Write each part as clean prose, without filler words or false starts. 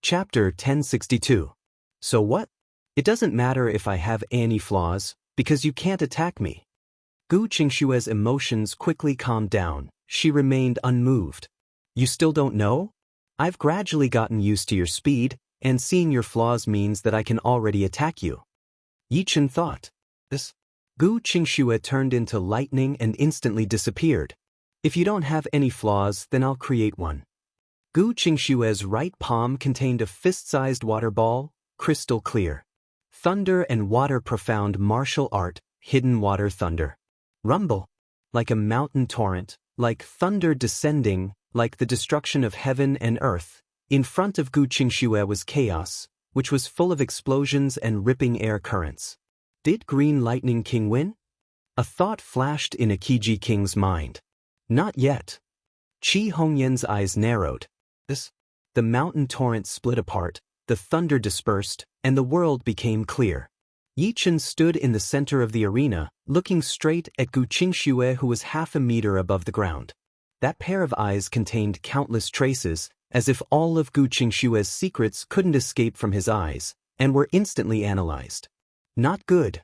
Chapter 1062. So what? It doesn't matter if I have any flaws, because you can't attack me. Gu Qingshue's emotions quickly calmed down. She remained unmoved. You still don't know? I've gradually gotten used to your speed, and seeing your flaws means that I can already attack you. Yi Chen thought. This? Gu Qingxue turned into lightning and instantly disappeared. If you don't have any flaws, then I'll create one. Gu Qingshue's right palm contained a fist-sized water ball, crystal clear. Thunder and water profound martial art, hidden water thunder. Rumble. Like a mountain torrent, like thunder descending, like the destruction of heaven and earth. In front of Gu Qingxue was chaos, which was full of explosions and ripping air currents. Did Green Lightning King win? A thought flashed in Akiji King's mind. Not yet. Qi Hongyan's eyes narrowed. The mountain torrent split apart, the thunder dispersed, and the world became clear. Yi Chen stood in the center of the arena, looking straight at Gu Qingxue, who was half a meter above the ground. That pair of eyes contained countless traces, as if all of Gu Qingshue's secrets couldn't escape from his eyes, and were instantly analyzed. Not good.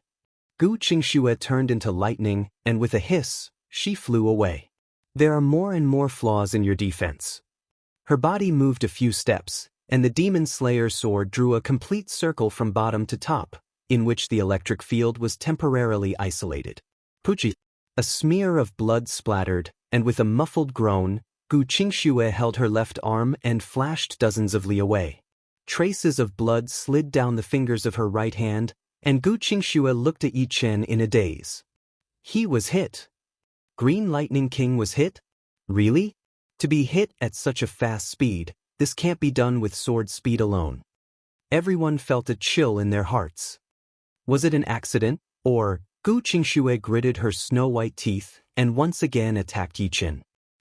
Gu Qingxue turned into lightning, and with a hiss, she flew away. There are more and more flaws in your defense. Her body moved a few steps, and the Demon Slayer's sword drew a complete circle from bottom to top, in which the electric field was temporarily isolated. Puchi. A smear of blood splattered, and with a muffled groan, Gu Qingxue held her left arm and flashed dozens of li away. Traces of blood slid down the fingers of her right hand, and Gu Qingxue looked at Yi Chen in a daze. He was hit. Green Lightning King was hit? Really? To be hit at such a fast speed, this can't be done with sword speed alone. Everyone felt a chill in their hearts. Was it an accident, or? Gu Qingxue gritted her snow-white teeth and once again attacked Yi Chen.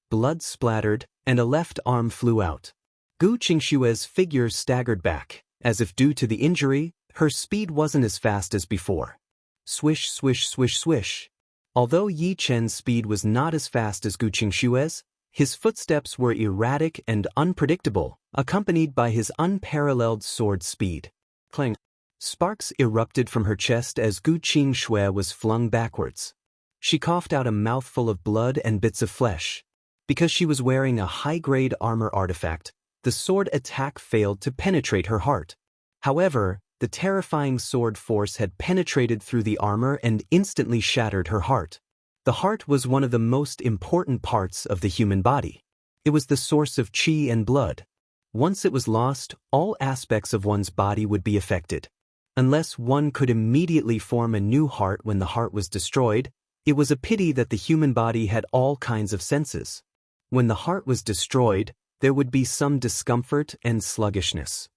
Blood splattered, and a left arm flew out. Gu Qingshue's figure staggered back, as if due to the injury, her speed wasn't as fast as before. Swish, swish, swish, swish. Although Yi Chen's speed was not as fast as Gu Qingshue's, his footsteps were erratic and unpredictable, accompanied by his unparalleled sword speed. Clang. Sparks erupted from her chest as Gu Qingxue was flung backwards. She coughed out a mouthful of blood and bits of flesh. Because she was wearing a high-grade armor artifact, the sword attack failed to penetrate her heart. However, the terrifying sword force had penetrated through the armor and instantly shattered her heart. The heart was one of the most important parts of the human body. It was the source of qi and blood. Once it was lost, all aspects of one's body would be affected. Unless one could immediately form a new heart when the heart was destroyed, it was a pity that the human body had all kinds of senses. When the heart was destroyed, there would be some discomfort and sluggishness.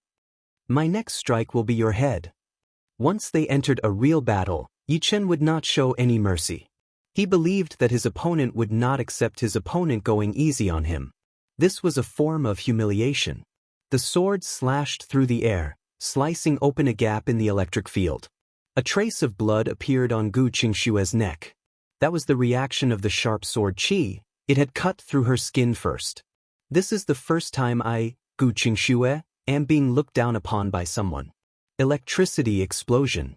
My next strike will be your head. Once they entered a real battle, Yi Chen would not show any mercy. He believed that his opponent would not accept his opponent going easy on him. This was a form of humiliation. The sword slashed through the air, slicing open a gap in the electric field. A trace of blood appeared on Gu Qingshue's neck. That was the reaction of the sharp sword qi. It had cut through her skin first. This is the first time I, Gu Qingxue, am being looked down upon by someone. Electricity explosion.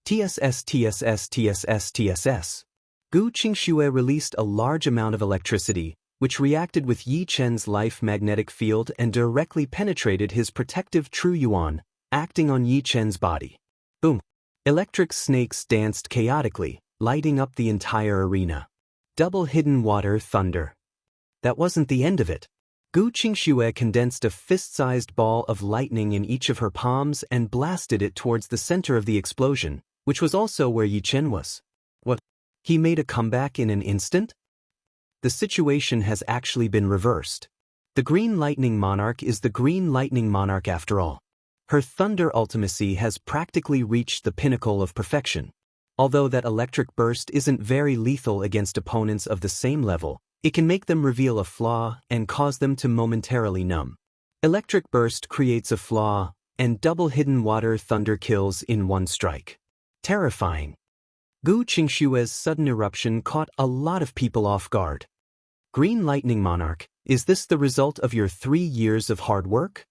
TSS TSS TSS TSS. Gu Qingxue released a large amount of electricity, which reacted with Yi Chen's life magnetic field and directly penetrated his protective True Yuan, acting on Yi Chen's body. Boom. Electric snakes danced chaotically, lighting up the entire arena. Double hidden water thunder. That wasn't the end of it. Gu Qingxue condensed a fist-sized ball of lightning in each of her palms and blasted it towards the center of the explosion, which was also where Yi Chen was. What? He made a comeback in an instant? The situation has actually been reversed. The Green Lightning Monarch is the Green Lightning Monarch after all. Her thunder ultimacy has practically reached the pinnacle of perfection. Although that electric burst isn't very lethal against opponents of the same level, it can make them reveal a flaw and cause them to momentarily numb. Electric burst creates a flaw, and double hidden water thunder kills in one strike. Terrifying. Gu Qingshue's sudden eruption caught a lot of people off guard. Green Lightning Monarch, is this the result of your 3 years of hard work?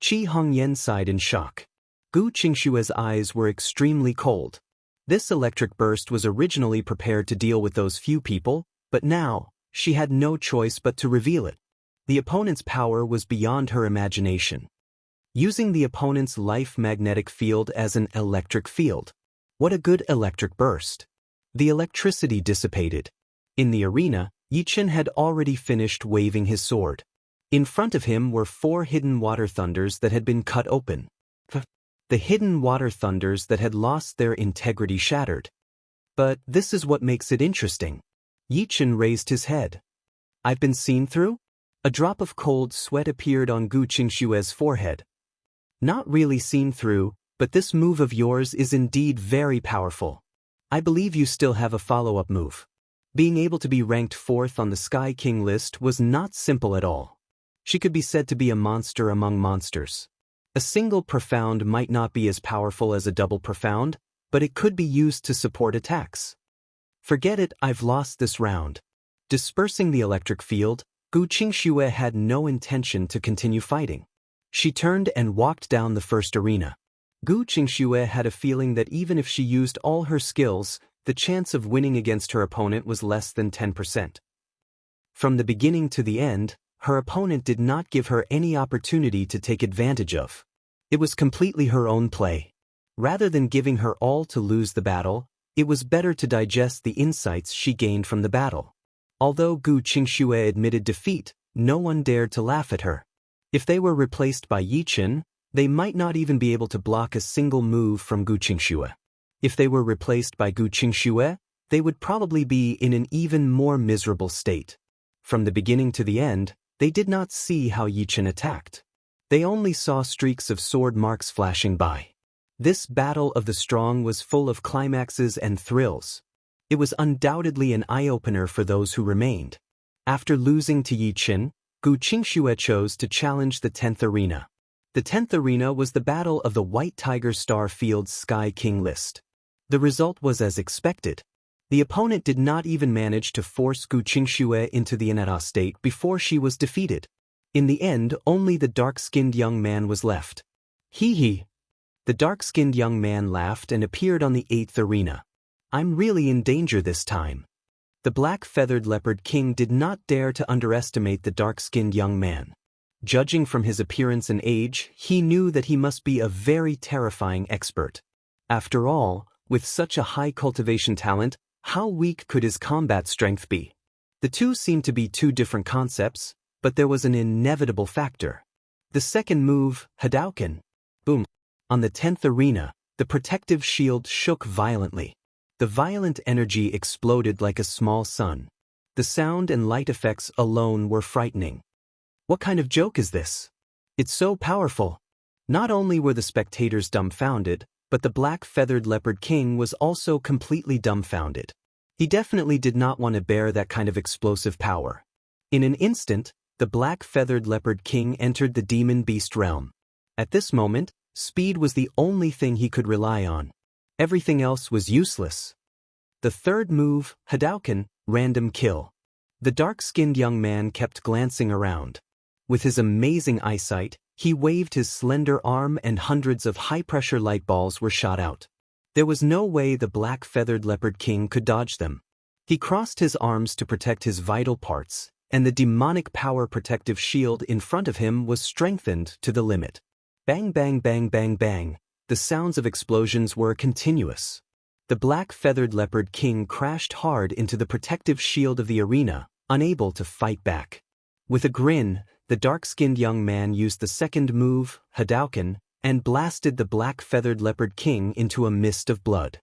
Qi Hongyan sighed in shock. Gu Qingshue's eyes were extremely cold. This electric burst was originally prepared to deal with those few people, but now, she had no choice but to reveal it. The opponent's power was beyond her imagination. Using the opponent's life magnetic field as an electric field. What a good electric burst. The electricity dissipated. In the arena, Yichen had already finished waving his sword. In front of him were 4 hidden water thunders that had been cut open. The hidden water thunders that had lost their integrity shattered. But this is what makes it interesting. Yichen raised his head. I've been seen through? A drop of cold sweat appeared on Gu Qingshue's forehead. Not really seen through, but this move of yours is indeed very powerful. I believe you still have a follow-up move. Being able to be ranked 4th on the Sky King list was not simple at all. She could be said to be a monster among monsters. A single profound might not be as powerful as a double profound, but it could be used to support attacks. Forget it, I've lost this round. Dispersing the electric field, Gu Qingxue had no intention to continue fighting. She turned and walked down the first arena. Gu Qingxue had a feeling that even if she used all her skills, the chance of winning against her opponent was less than 10%. From the beginning to the end, her opponent did not give her any opportunity to take advantage of. It was completely her own play. Rather than giving her all to lose the battle, it was better to digest the insights she gained from the battle. Although Gu Qingxue admitted defeat, no one dared to laugh at her. If they were replaced by Yichen, they might not even be able to block a single move from Gu Qingxue. If they were replaced by Gu Qingxue, they would probably be in an even more miserable state. From the beginning to the end, they did not see how Yichen attacked. They only saw streaks of sword marks flashing by. This battle of the strong was full of climaxes and thrills. It was undoubtedly an eye-opener for those who remained. After losing to Yichen, Gu Qingxue chose to challenge the 10th arena. The 10th arena was the battle of the White Tiger Star Field's Sky King list. The result was as expected. The opponent did not even manage to force Gu Qingxue into the Ineta state before she was defeated. In the end, only the dark-skinned young man was left. Hee hee. The dark-skinned young man laughed and appeared on the 8th arena. I'm really in danger this time. The black-feathered leopard king did not dare to underestimate the dark-skinned young man. Judging from his appearance and age, he knew that he must be a very terrifying expert. After all, with such a high cultivation talent, how weak could his combat strength be? The two seemed to be two different concepts, but there was an inevitable factor. The second move, Hadouken. Boom. On the 10th arena, the protective shield shook violently. The violent energy exploded like a small sun. The sound and light effects alone were frightening. What kind of joke is this? It's so powerful. Not only were the spectators dumbfounded, but the black-feathered leopard king was also completely dumbfounded. He definitely did not want to bear that kind of explosive power. In an instant, the black-feathered leopard king entered the demon beast realm. At this moment, speed was the only thing he could rely on. Everything else was useless. The third move, Hadouken, random kill. The dark-skinned young man kept glancing around. With his amazing eyesight, he waved his slender arm and hundreds of high-pressure light balls were shot out. There was no way the black-feathered leopard king could dodge them. He crossed his arms to protect his vital parts, and the demonic power protective shield in front of him was strengthened to the limit. Bang bang bang bang bang, the sounds of explosions were continuous. The black-feathered leopard king crashed hard into the protective shield of the arena, unable to fight back. With a grin, the dark-skinned young man used the second move, Hadouken, and blasted the black-feathered leopard king into a mist of blood.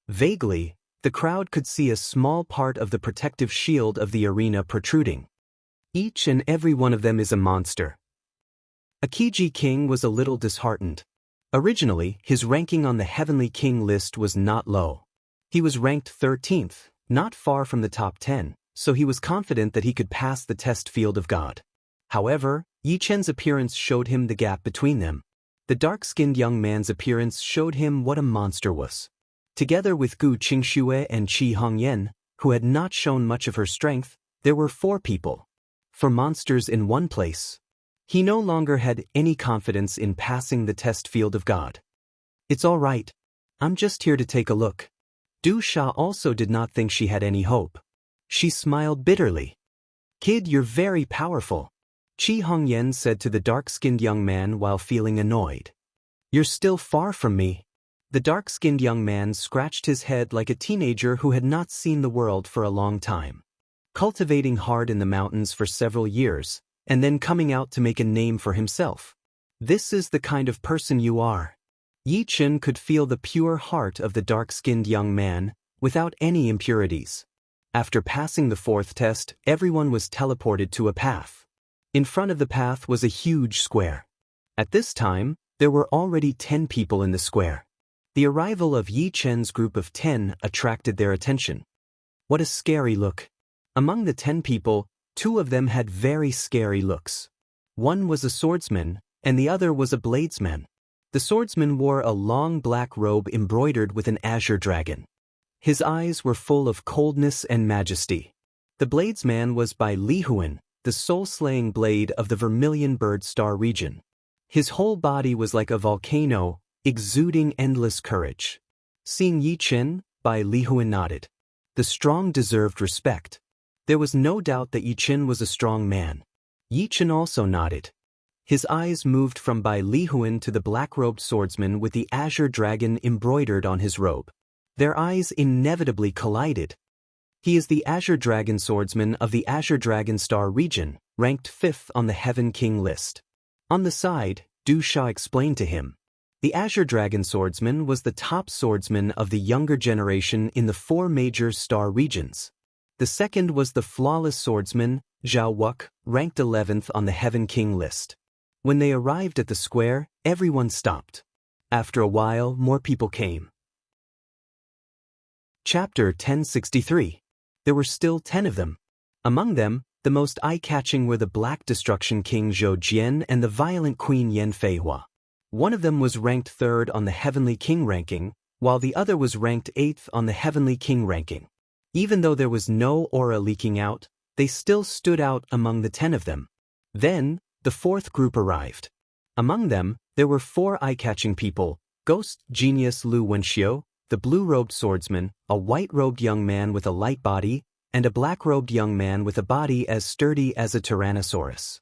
Vaguely, the crowd could see a small part of the protective shield of the arena protruding. Each and every one of them is a monster. Akiji King was a little disheartened. Originally, his ranking on the Heavenly King list was not low. He was ranked 13th, not far from the top 10, so he was confident that he could pass the test field of God. However, Yichen's appearance showed him the gap between them. The dark-skinned young man's appearance showed him what a monster was. Together with Gu Qingxue and Qi Hongyan, who had not shown much of her strength, there were 4 people. 4 monsters in one place. He no longer had any confidence in passing the test field of God. It's all right. I'm just here to take a look. Du Sha also did not think she had any hope. She smiled bitterly. Kid, you're very powerful, Chi Hongyan said to the dark-skinned young man while feeling annoyed. You're still far from me. The dark-skinned young man scratched his head like a teenager who had not seen the world for a long time. Cultivating hard in the mountains for several years, and then coming out to make a name for himself. This is the kind of person you are. Yi Chen could feel the pure heart of the dark-skinned young man, without any impurities. After passing the fourth test, everyone was teleported to a path. In front of the path was a huge square. At this time, there were already 10 people in the square. The arrival of Yi Chen's group of 10 attracted their attention. What a scary look. Among the 10 people, 2 of them had very scary looks. One was a swordsman, and the other was a bladesman. The swordsman wore a long black robe embroidered with an azure dragon. His eyes were full of coldness and majesty. The bladesman was by Li Huan, the soul-slaying blade of the Vermilion Bird Star region. His whole body was like a volcano, exuding endless courage. Seeing Yi Chen, Bai Li Huan nodded. The strong deserved respect. There was no doubt that Yi Chen was a strong man. Yi Chen also nodded. His eyes moved from Bai Li Huan to the black-robed swordsman with the azure dragon embroidered on his robe. Their eyes inevitably collided. He is the Azure Dragon Swordsman of the Azure Dragon Star region, ranked 5th on the Heaven King list. On the side, Du Sha explained to him. The Azure Dragon Swordsman was the top swordsman of the younger generation in the 4 major star regions. The second was the flawless swordsman, Zhao Wuk, ranked 11th on the Heaven King list. When they arrived at the square, everyone stopped. After a while, more people came. Chapter 1063. There were still 10 of them. Among them, the most eye-catching were the Black Destruction King Zhou Jian and the Violent Queen Yan Feihua. One of them was ranked 3rd on the Heavenly King ranking, while the other was ranked 8th on the Heavenly King ranking. Even though there was no aura leaking out, they still stood out among the 10 of them. Then, the 4th group arrived. Among them, there were 4 eye-catching people: Ghost Genius Lu Wenxiu, the blue-robed swordsman, a white-robed young man with a light body, and a black-robed young man with a body as sturdy as a tyrannosaurus.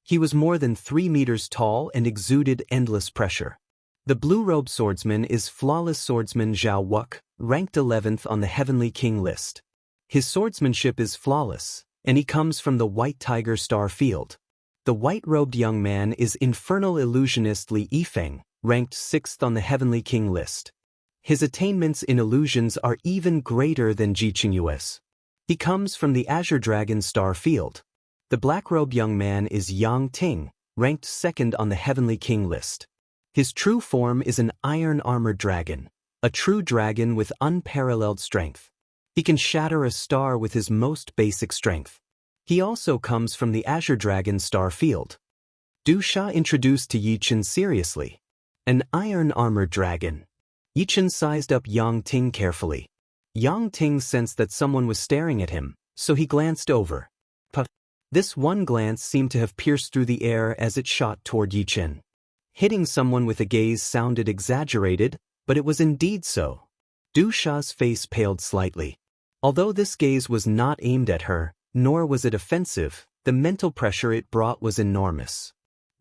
He was more than 3 meters tall and exuded endless pressure. The blue-robed swordsman is flawless swordsman Zhao Wuk, ranked 11th on the Heavenly King list. His swordsmanship is flawless, and he comes from the White Tiger Star field. The white-robed young man is infernal illusionist Li Yifeng, ranked 6th on the Heavenly King list. His attainments in illusions are even greater than Ji Qingyue's. He comes from the Azure Dragon Star field. The black-robed young man is Yang Ting, ranked 2nd on the Heavenly King list. His true form is an iron-armored dragon, a true dragon with unparalleled strength. He can shatter a star with his most basic strength. He also comes from the Azure Dragon Star field. Du Sha introduced to Yi Chen seriously. An iron-armored dragon. Yi Chen sized up Yang Ting carefully. Yang Ting sensed that someone was staring at him, so he glanced over. This one glance seemed to have pierced through the air as it shot toward Yi Chen. Hitting someone with a gaze sounded exaggerated, but it was indeed so. Du Sha's face paled slightly. Although this gaze was not aimed at her, nor was it offensive, the mental pressure it brought was enormous.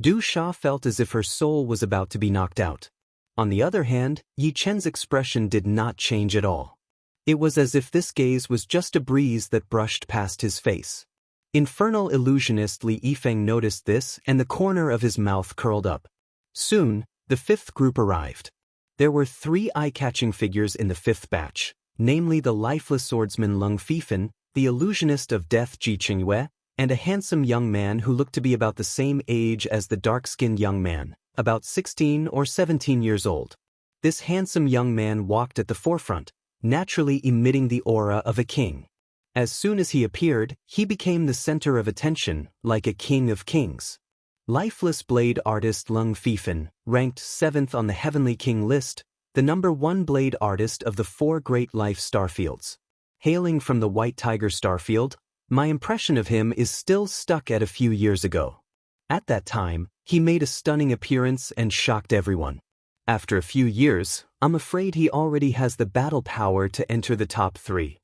Du Sha felt as if her soul was about to be knocked out. On the other hand, Yi Chen's expression did not change at all. It was as if this gaze was just a breeze that brushed past his face. Infernal illusionist Li Yifeng noticed this, and the corner of his mouth curled up. Soon, the 5th group arrived. There were 3 eye-catching figures in the 5th batch, namely the lifeless swordsman Lung Fifan, the illusionist of death Ji Qingyue, and a handsome young man who looked to be about the same age as the dark-skinned young man, about 16 or 17 years old. This handsome young man walked at the forefront, naturally emitting the aura of a king. As soon as he appeared, he became the center of attention, like a king of kings. Lifeless blade artist Lung Fifan, ranked 7th on the Heavenly King list, the number 1 blade artist of the 4 great life starfields. Hailing from the White Tiger Starfield, my impression of him is still stuck at a few years ago. At that time, he made a stunning appearance and shocked everyone. After a few years, I'm afraid he already has the battle power to enter the top 3.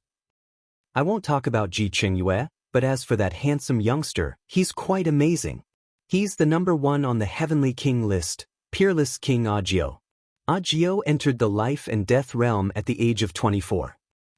I won't talk about Ji Qingyue, but as for that handsome youngster, he's quite amazing. He's the number 1 on the Heavenly King list, peerless King Agio. Agio entered the life and death realm at the age of 24.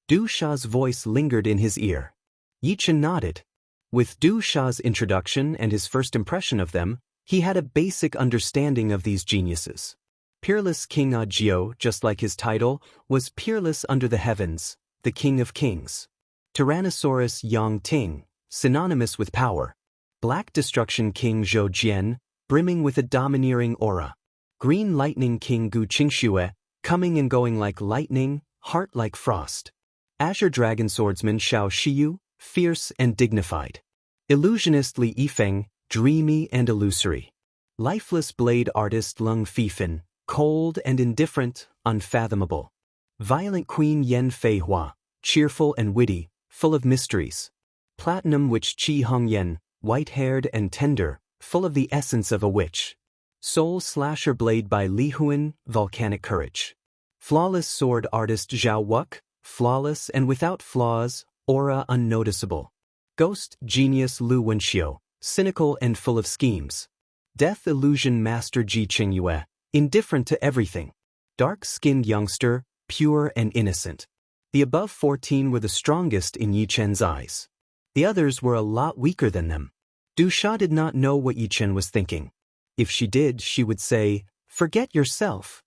Du Sha's voice lingered in his ear. Yi Chen nodded. With Du Sha's introduction and his first impression of them, he had a basic understanding of these geniuses. Peerless King Agio, just like his title, was peerless under the heavens, the King of Kings. Tyrannosaurus Yang Ting, synonymous with power. Black Destruction King Zhou Jian, brimming with a domineering aura. Green Lightning King Gu Qingxue, coming and going like lightning, heart like frost. Azure Dragon Swordsman Xiao Shiyu, fierce and dignified. Illusionist Li Yifeng, dreamy and illusory. Lifeless Blade Artist Lung Fifan, cold and indifferent, unfathomable. Violent Queen Yen Feihua, cheerful and witty, full of mysteries. Platinum Witch Qi Hongyan, white-haired and tender, full of the essence of a witch. Soul Slasher Blade by Li Huan, volcanic courage. Flawless Sword Artist Zhao Wuk, flawless and without flaws, aura unnoticeable. Ghost Genius Lu Wenxiu, cynical and full of schemes. Death Illusion Master Ji Qingyue, indifferent to everything. Dark-skinned youngster, pure and innocent. The above 14 were the strongest in Yi Chen's eyes. The others were a lot weaker than them. Du Sha did not know what Yi Chen was thinking. If she did, she would say, "Forget yourself."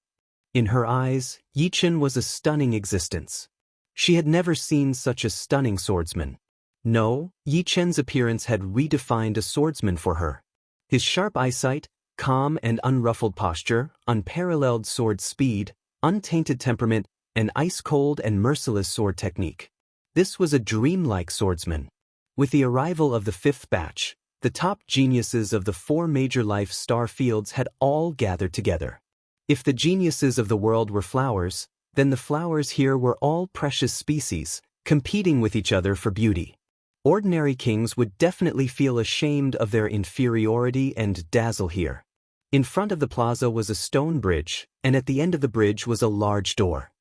In her eyes, Yi Chen was a stunning existence. She had never seen such a stunning swordsman. No, Yi Chen's appearance had redefined a swordsman for her. His sharp eyesight, calm and unruffled posture, unparalleled sword speed, untainted temperament, and ice-cold and merciless sword technique. This was a dreamlike swordsman. With the arrival of the 5th batch, the top geniuses of the 4 major life star fields had all gathered together. If the geniuses of the world were flowers, then the flowers here were all precious species, competing with each other for beauty. Ordinary kings would definitely feel ashamed of their inferiority and dazzle here. In front of the plaza was a stone bridge, and at the end of the bridge was a large door.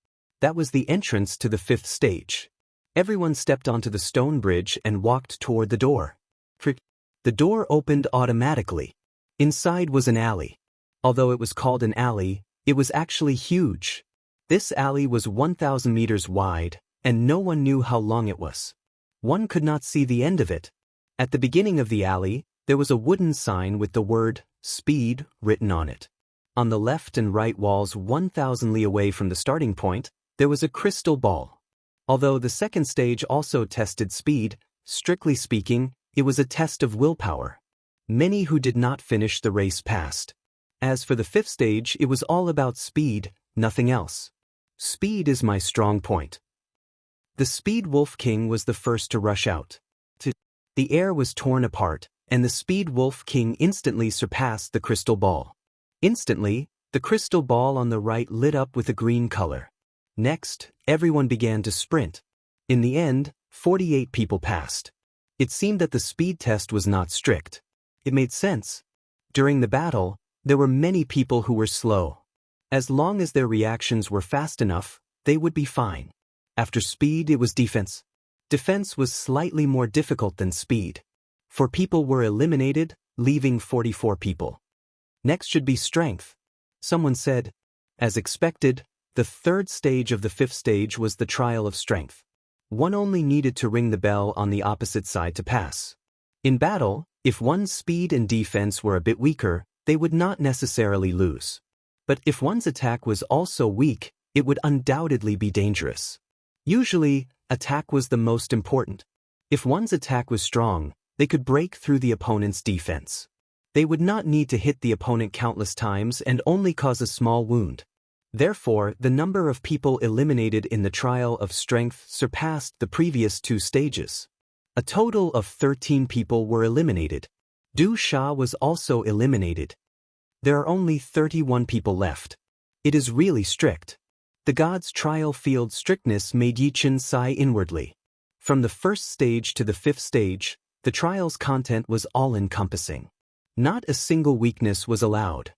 That was the entrance to the 5th stage. Everyone stepped onto the stone bridge and walked toward the door. The door opened automatically. Inside was an alley. Although it was called an alley, it was actually huge. This alley was 1,000 meters wide, and no one knew how long it was. One could not see the end of it. At the beginning of the alley, there was a wooden sign with the word, "Speed," written on it. On the left and right walls 1,000 li away from the starting point, there was a crystal ball. Although the 2nd stage also tested speed, strictly speaking, it was a test of willpower. Many who did not finish the race passed. As for the 5th stage, it was all about speed, nothing else. Speed is my strong point. The Speed Wolf King was the first to rush out. The air was torn apart, and the Speed Wolf King instantly surpassed the crystal ball. Instantly, the crystal ball on the right lit up with a green color. Next, everyone began to sprint. In the end, 48 people passed. It seemed that the speed test was not strict. It made sense. During the battle, there were many people who were slow. As long as their reactions were fast enough, they would be fine. After speed, it was defense. Defense was slightly more difficult than speed. 4 people were eliminated, leaving 44 people. Next should be strength. Someone said. As expected, the 3rd stage of the 5th stage was the trial of strength. One only needed to ring the bell on the opposite side to pass. In battle, if one's speed and defense were a bit weaker, they would not necessarily lose. But if one's attack was also weak, it would undoubtedly be dangerous. Usually, attack was the most important. If one's attack was strong, they could break through the opponent's defense. They would not need to hit the opponent countless times and only cause a small wound. Therefore, the number of people eliminated in the trial of strength surpassed the previous 2 stages. A total of 13 people were eliminated. Du Sha was also eliminated. There are only 31 people left. It is really strict. The god's trial field strictness made Yi Chen sigh inwardly. From the 1st stage to the 5th stage, the trial's content was all-encompassing. Not a single weakness was allowed.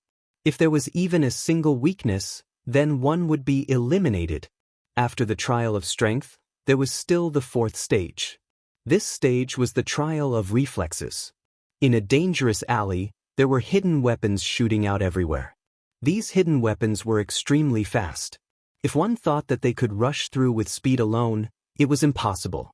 If there was even a single weakness, then one would be eliminated. After the trial of strength, there was still the fourth stage. This stage was the trial of reflexes. In a dangerous alley, there were hidden weapons shooting out everywhere. These hidden weapons were extremely fast. If one thought that they could rush through with speed alone, it was impossible.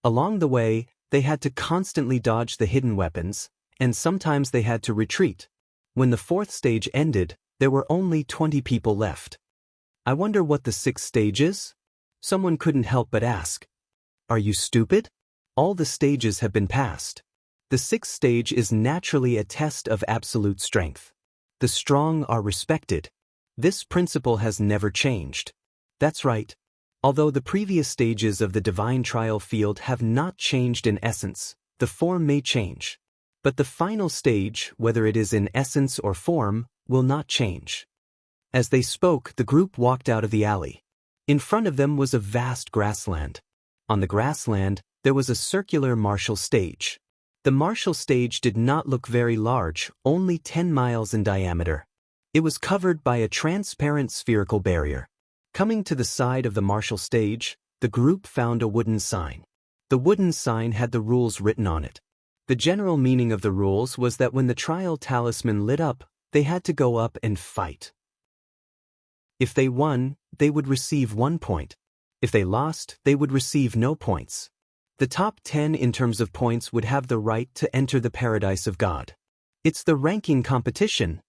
Along the way, they had to constantly dodge the hidden weapons, and sometimes they had to retreat. When the fourth stage ended, there were only 20 people left. I wonder what the sixth stage is? Someone couldn't help but ask. Are you stupid? All the stages have been passed. The sixth stage is naturally a test of absolute strength. The strong are respected. This principle has never changed. That's right. Although the previous stages of the divine trial field have not changed in essence, the form may change. But the final stage, whether it is in essence or form, will not change. As they spoke, the group walked out of the alley. In front of them was a vast grassland. On the grassland, there was a circular martial stage. The martial stage did not look very large, only 10 miles in diameter. It was covered by a transparent spherical barrier. Coming to the side of the martial stage, the group found a wooden sign. The wooden sign had the rules written on it. The general meaning of the rules was that when the trial talisman lit up, they had to go up and fight. If they won, they would receive 1 point. If they lost, they would receive no points. The top 10 in terms of points would have the right to enter the paradise of God. It's the ranking competition,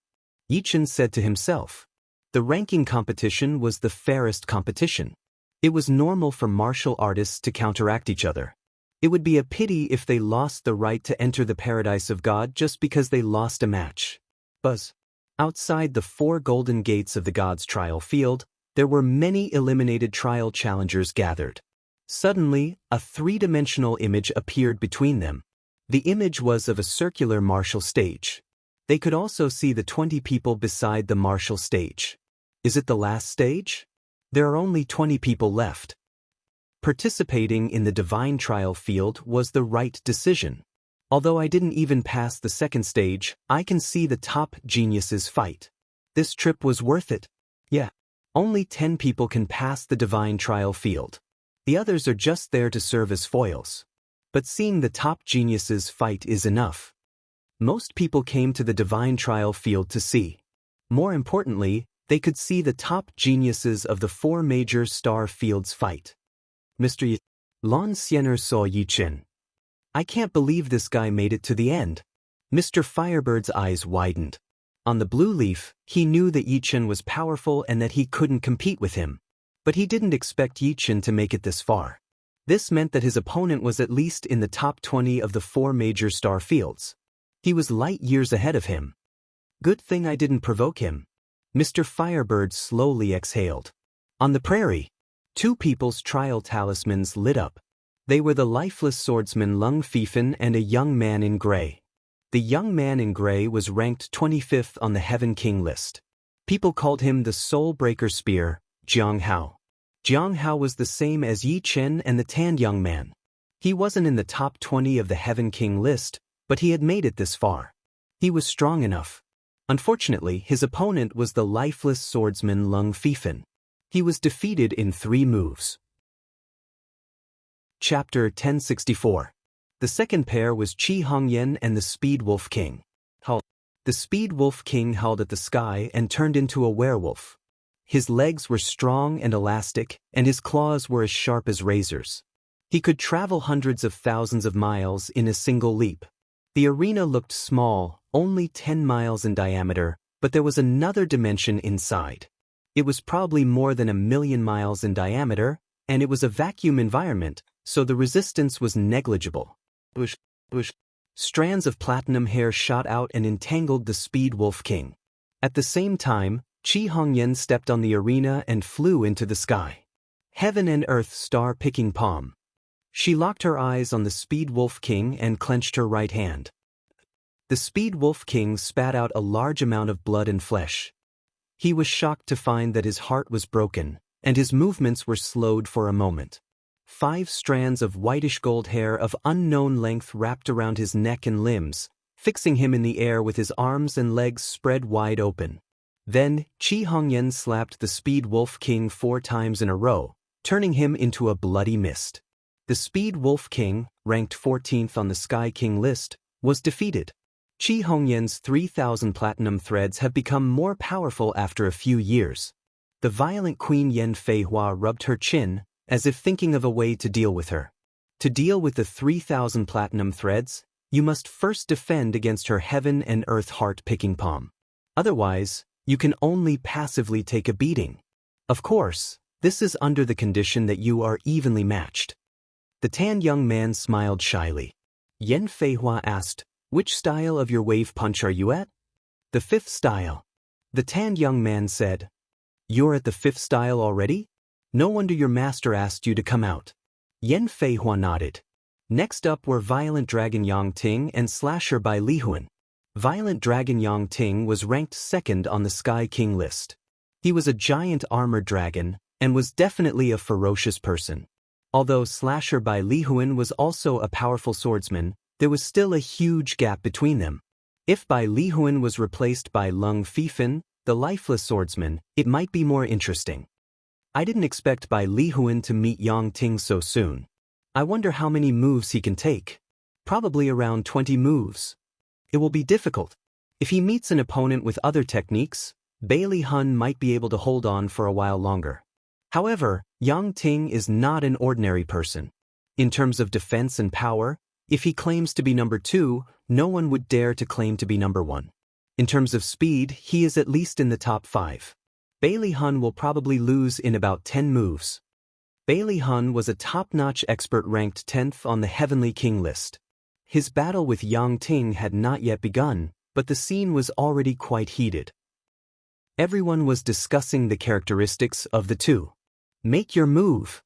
Yichen said to himself. The ranking competition was the fairest competition. It was normal for martial artists to counteract each other. It would be a pity if they lost the right to enter the paradise of God just because they lost a match. Buzz. Outside the 4 golden gates of the God's trial field, there were many eliminated trial challengers gathered. Suddenly, a 3-dimensional image appeared between them. The image was of a circular martial stage. They could also see the 20 people beside the martial stage. Is it the last stage? There are only 20 people left. Participating in the divine trial field was the right decision. Although I didn't even pass the second stage, I can see the top geniuses fight. This trip was worth it. Yeah. Only 10 people can pass the divine trial field. The others are just there to serve as foils. But seeing the top geniuses fight is enough. Most people came to the divine trial field to see. More importantly, they could see the top geniuses of the 4 major star fields fight. Mr. Lon Siener saw Yichen. I can't believe this guy made it to the end. Mr. Firebird's eyes widened. On the blue leaf, he knew that Yichen was powerful and that he couldn't compete with him. But he didn't expect Yichen to make it this far. This meant that his opponent was at least in the top 20 of the 4 major star fields. He was light years ahead of him. Good thing I didn't provoke him. Mr. Firebird slowly exhaled. On the prairie, 2 people's trial talismans lit up. They were the lifeless swordsman Lung Fifan and a young man in gray. The young man in gray was ranked 25th on the Heaven King list. People called him the Soul Breaker Spear, Jiang Hao. Jiang Hao was the same as Yi Chen and the tanned young man. He wasn't in the top 20 of the Heaven King list, but he had made it this far. He was strong enough. Unfortunately, his opponent was the lifeless swordsman Lung Fifan. He was defeated in 3 moves. Chapter 1064. The second pair was Qi Hongyan and the Speed Wolf King. The Speed Wolf King howled at the sky and turned into a werewolf. His legs were strong and elastic, and his claws were as sharp as razors. He could travel hundreds of thousands of miles in a single leap. The arena looked small, only 10 miles in diameter, but there was another dimension inside. It was probably more than 1,000,000 miles in diameter, and it was a vacuum environment, so the resistance was negligible. Strands of platinum hair shot out and entangled the Speed Wolf King. At the same time, Qi Hongyan stepped on the arena and flew into the sky. Heaven and earth star-picking palm. She locked her eyes on the Speed Wolf King and clenched her right hand. The Speed Wolf King spat out a large amount of blood and flesh. He was shocked to find that his heart was broken, and his movements were slowed for a moment. 5 strands of whitish gold hair of unknown length wrapped around his neck and limbs, fixing him in the air with his arms and legs spread wide open. Then, Qi Hongyan slapped the Speed Wolf King 4 times in a row, turning him into a bloody mist. The Speed Wolf King, ranked 14th on the Sky King list, was defeated. Qi Hongyan's 3,000 platinum threads have become more powerful after a few years. The violent Queen Yan Feihua rubbed her chin, as if thinking of a way to deal with her. To deal with the 3,000 platinum threads, you must first defend against her heaven and earth heart-picking palm. Otherwise, you can only passively take a beating. Of course, this is under the condition that you are evenly matched. The tanned young man smiled shyly. Yan Feihua asked, "Which style of your wave punch are you at?" "The 5th style." The tanned young man said, "You're at the 5th style already? No wonder your master asked you to come out." Yan Feihua nodded. Next up were Violent Dragon Yang Ting and Slasher by Li Huan. Violent Dragon Yang Ting was ranked 2nd on the Sky King list. He was a giant armored dragon, and was definitely a ferocious person. Although Slasher by Li Huan was also a powerful swordsman, there was still a huge gap between them. If Bai Li Huan was replaced by Lung Fifan, the lifeless swordsman, it might be more interesting. I didn't expect Bai Li Huan to meet Yang Ting so soon. I wonder how many moves he can take. Probably around 20 moves. It will be difficult. If he meets an opponent with other techniques, Bai Li Huan might be able to hold on for a while longer. However, Yang Ting is not an ordinary person. In terms of defense and power, if he claims to be number 2, no one would dare to claim to be number 1. In terms of speed, he is at least in the top 5. Bai Li Huan will probably lose in about 10 moves. Bai Li Huan was a top-notch expert ranked 10th on the Heavenly King list. His battle with Yang Ting had not yet begun, but the scene was already quite heated. Everyone was discussing the characteristics of the two. "Make your move."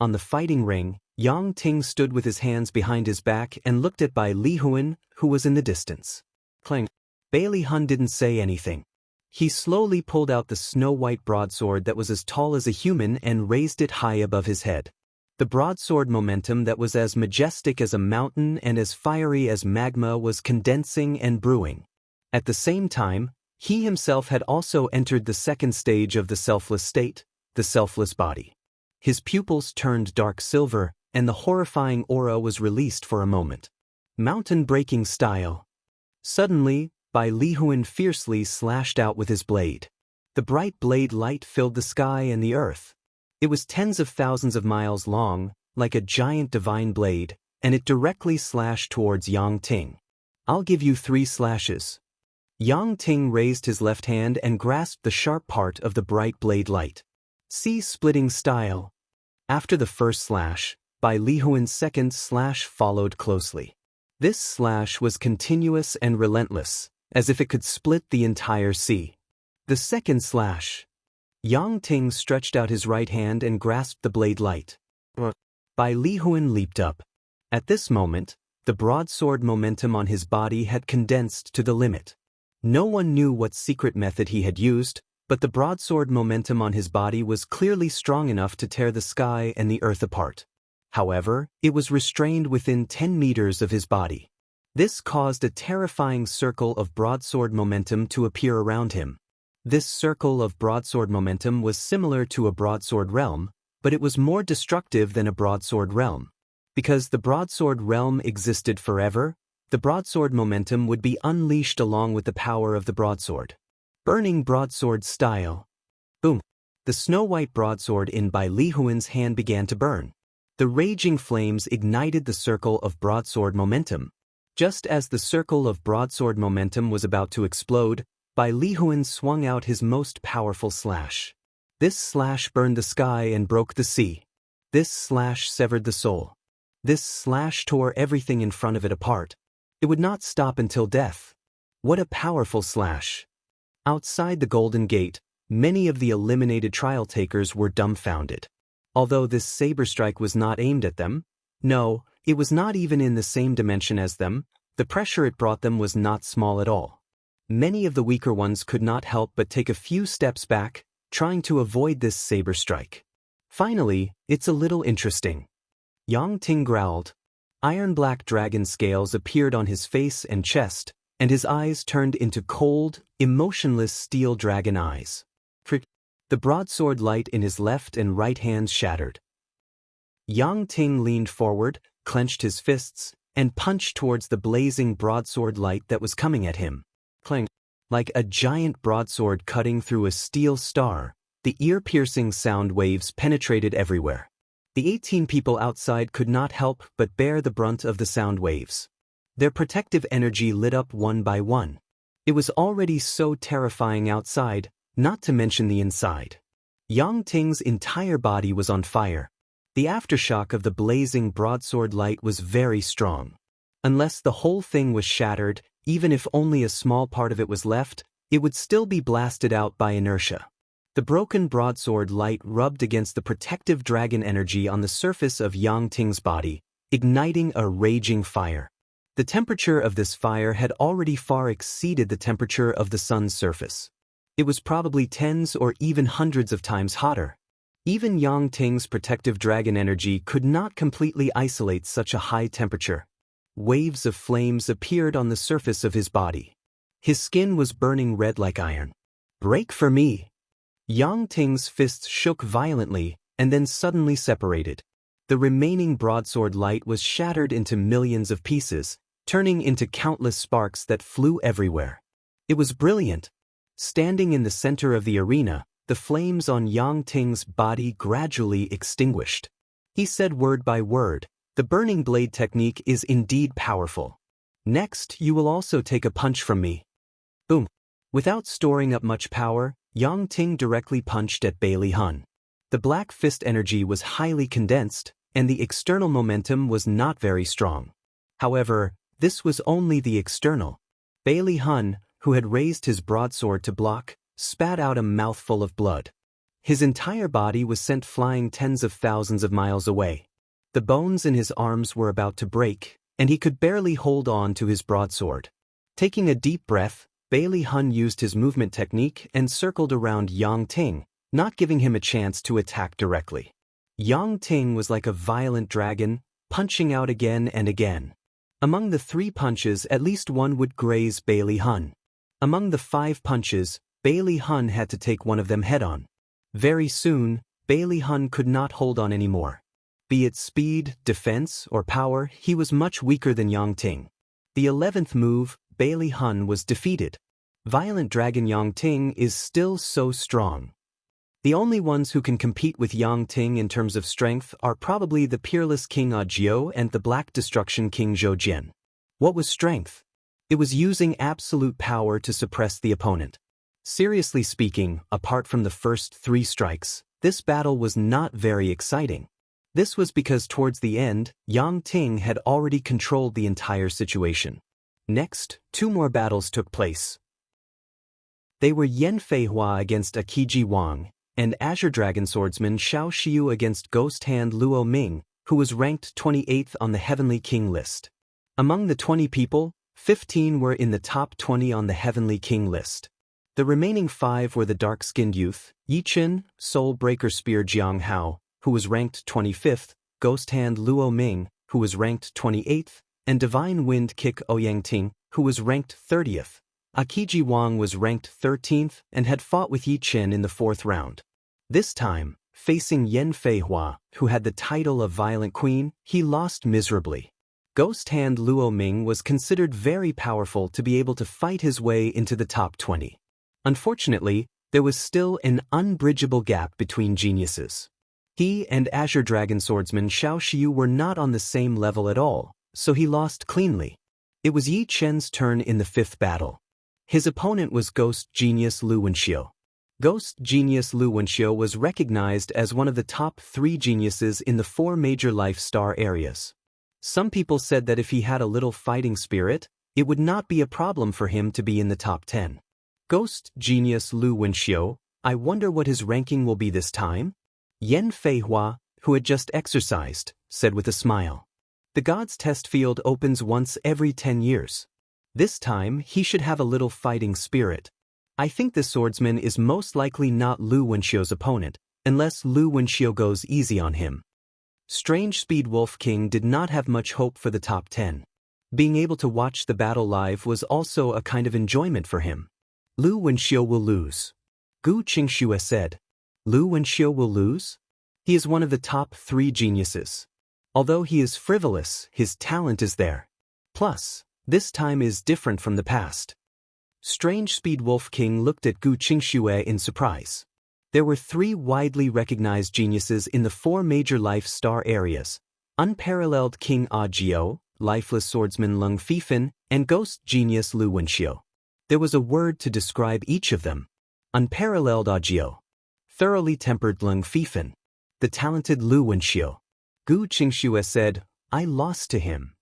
On the fighting ring, Yang Ting stood with his hands behind his back and looked at Bai Li Huan, who was in the distance. Clang. Bai Li Huan didn't say anything. He slowly pulled out the snow-white broadsword that was as tall as a human and raised it high above his head. The broadsword momentum that was as majestic as a mountain and as fiery as magma was condensing and brewing. At the same time, he himself had also entered the second stage of the selfless state, the selfless body. His pupils turned dark silver, and the horrifying aura was released for a moment. Mountain-breaking style. Suddenly, Bai Li Huan fiercely slashed out with his blade. The bright blade light filled the sky and the earth. It was tens of thousands of miles long, like a giant divine blade, and it directly slashed towards Yang Ting. "I'll give you 3 slashes." Yang Ting raised his left hand and grasped the sharp part of the bright blade light. See splitting style. After the first slash, Bai Li Huan's second slash followed closely. This slash was continuous and relentless, as if it could split the entire sea. The second slash. Yang Ting stretched out his right hand and grasped the blade light. Bai Li Huan leaped up. At this moment, the broadsword momentum on his body had condensed to the limit. No one knew what secret method he had used, but the broadsword momentum on his body was clearly strong enough to tear the sky and the earth apart. However, it was restrained within 10 meters of his body. This caused a terrifying circle of broadsword momentum to appear around him. This circle of broadsword momentum was similar to a broadsword realm, but it was more destructive than a broadsword realm. Because the broadsword realm existed forever, the broadsword momentum would be unleashed along with the power of the broadsword. Burning broadsword style. Boom. The snow-white broadsword in Bai Li Huan's hand began to burn. The raging flames ignited the circle of broadsword momentum. Just as the circle of broadsword momentum was about to explode, Bai Li Huan swung out his most powerful slash. This slash burned the sky and broke the sea. This slash severed the soul. This slash tore everything in front of it apart. It would not stop until death. What a powerful slash. Outside the Golden Gate, many of the eliminated trial takers were dumbfounded. Although this saber strike was not aimed at them, no, it was not even in the same dimension as them, the pressure it brought them was not small at all. Many of the weaker ones could not help but take a few steps back, trying to avoid this saber strike. Finally, it's a little interesting. Yang Ting growled. Iron-black dragon scales appeared on his face and chest, and his eyes turned into cold, emotionless steel dragon eyes. The broadsword light in his left and right hands shattered. Yang Ting leaned forward, clenched his fists, and punched towards the blazing broadsword light that was coming at him. Clang! Like a giant broadsword cutting through a steel star, the ear-piercing sound waves penetrated everywhere. The 18 people outside could not help but bear the brunt of the sound waves. Their protective energy lit up one by one. It was already so terrifying outside, not to mention the inside. Yang Ting's entire body was on fire. The aftershock of the blazing broadsword light was very strong. Unless the whole thing was shattered, even if only a small part of it was left, it would still be blasted out by inertia. The broken broadsword light rubbed against the protective dragon energy on the surface of Yang Ting's body, igniting a raging fire. The temperature of this fire had already far exceeded the temperature of the sun's surface. It was probably tens or even hundreds of times hotter. Even Yang Ting's protective dragon energy could not completely isolate such a high temperature. Waves of flames appeared on the surface of his body. His skin was burning red like iron. "Break for me!" Yang Ting's fists shook violently and then suddenly separated. The remaining broadsword light was shattered into millions of pieces, turning into countless sparks that flew everywhere. It was brilliant. Standing in the center of the arena, the flames on Yang Ting's body gradually extinguished. He said word by word, "The burning blade technique is indeed powerful. Next, you will also take a punch from me." Boom. Without storing up much power, Yang Ting directly punched at Bailey Hun. The black fist energy was highly condensed, and the external momentum was not very strong. However, this was only the external. Bailey Hun, who had raised his broadsword to block, spat out a mouthful of blood. His entire body was sent flying tens of thousands of miles away. The bones in his arms were about to break, and he could barely hold on to his broadsword. Taking a deep breath, Bailey Hun used his movement technique and circled around Yang Ting, not giving him a chance to attack directly. Yang Ting was like a violent dragon, punching out again and again. Among the 3 punches, at least one would graze Bailey Hun. Among the 5 punches, Bailey Hun had to take one of them head-on. Very soon, Bailey Hun could not hold on anymore. Be it speed, defense, or power, he was much weaker than Yang Ting. The 11th move, Bailey Hun was defeated. Violent Dragon Yang Ting is still so strong. The only ones who can compete with Yang Ting in terms of strength are probably the Peerless King Jiao and the Black Destruction King Zhou Jian. What was strength? It was using absolute power to suppress the opponent. Seriously speaking, apart from the first 3 strikes, this battle was not very exciting. This was because towards the end, Yang Ting had already controlled the entire situation. Next, 2 more battles took place. They were Yan Feihua against Akiji Wang, and Azure Dragon Swordsman Xiao Xiu against Ghost Hand Luo Ming, who was ranked 28th on the Heavenly King list. Among the 20 people, 15 were in the top 20 on the Heavenly King list. The remaining 5 were the dark-skinned youth, Yi Chen, Soul Breaker Spear Jiang Hao, who was ranked 25th, Ghost Hand Luo Ming, who was ranked 28th, and Divine Wind Kick Ouyang Ting, who was ranked 30th. Akiji Wang was ranked 13th and had fought with Yi Chen in the 4th round. This time, facing Yan Feihua, who had the title of Violent Queen, he lost miserably. Ghost Hand Luo Ming was considered very powerful to be able to fight his way into the top 20. Unfortunately, there was still an unbridgeable gap between geniuses. He and Azure Dragon Swordsman Xiao Xiu were not on the same level at all, so he lost cleanly. It was Yi Chen's turn in the 5th battle. His opponent was Ghost Genius Lu Wenxiu. Ghost Genius Lu Wenxiu was recognized as one of the top 3 geniuses in the 4 major life star areas. Some people said that if he had a little fighting spirit, it would not be a problem for him to be in the top 10. Ghost Genius Lu Wenxiu, I wonder what his ranking will be this time? Yan Feihua, who had just exercised, said with a smile. The God's test field opens once every 10 years. This time, he should have a little fighting spirit. I think the swordsman is most likely not Lu Wenxiu's opponent, unless Lu Wenxiu goes easy on him. Strange Speed Wolf King did not have much hope for the top 10. Being able to watch the battle live was also a kind of enjoyment for him. Lu Wenxiu will lose. Gu Qingxue said. Lu Wenxiu will lose? He is one of the top 3 geniuses. Although he is frivolous, his talent is there. Plus, this time is different from the past. Strange Speed Wolf King looked at Gu Qingxue in surprise. There were 3 widely recognized geniuses in the 4 major life star areas: unparalleled King Audiobook, lifeless swordsman Lung Fifan, and ghost genius Lu Wenxiu. There was a word to describe each of them: unparalleled Audiobook, thoroughly tempered Lung Fifan, the talented Lu Wenxiu. Gu Qingxue said, I lost to him.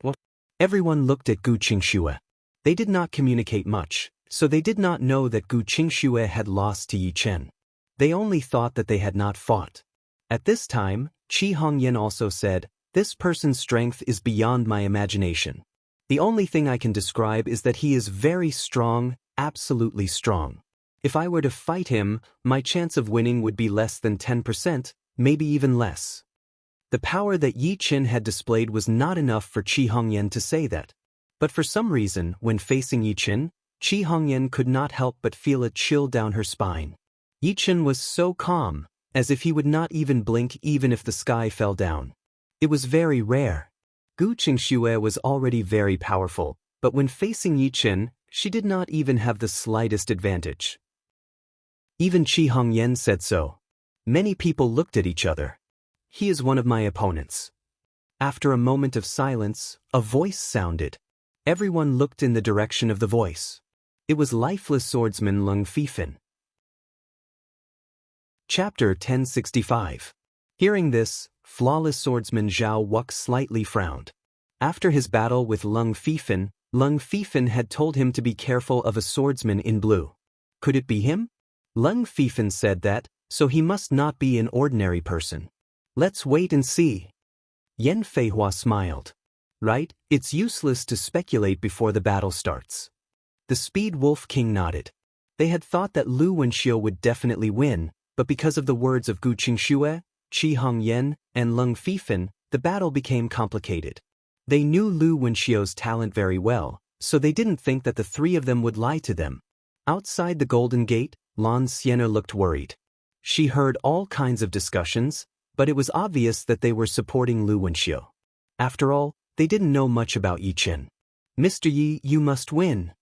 What? Everyone looked at Gu Qingxue. They did not communicate much, so they did not know that Gu Qingxue had lost to Yi Chen. They only thought that they had not fought. At this time, Qi Hongyan also said, this person's strength is beyond my imagination. The only thing I can describe is that he is very strong, absolutely strong. If I were to fight him, my chance of winning would be less than 10%, maybe even less. The power that Yi Chen had displayed was not enough for Qi Hongyan to say that. But for some reason, when facing Yi Chen, Qi Hongyan could not help but feel a chill down her spine. Yi Chen was so calm, as if he would not even blink even if the sky fell down. It was very rare. Gu Qingxue was already very powerful, but when facing Yi Chen, she did not even have the slightest advantage. Even Qi Hongyan said so. Many people looked at each other. He is one of my opponents. After a moment of silence, a voice sounded. Everyone looked in the direction of the voice. It was lifeless swordsman Lung Fifan. Chapter 1065. Hearing this, flawless swordsman Zhao Wuk slightly frowned. After his battle with Lung Fifan had told him to be careful of a swordsman in blue. Could it be him? Lung Fifan said that, so he must not be an ordinary person. Let's wait and see. Yan Feihua smiled. Right, it's useless to speculate before the battle starts. The Speed Wolf King nodded. They had thought that Lu Wenxiu would definitely win, but because of the words of Gu Qingxue, Qi Hongyan, and Lung Fifan, the battle became complicated. They knew Lu Wenxiu's talent very well, so they didn't think that the 3 of them would lie to them. Outside the Golden Gate, Lan Xian'er looked worried. She heard all kinds of discussions, but it was obvious that they were supporting Lu Wenxiu. After all, they didn't know much about Yi Chen. Mr. Yi, you must win.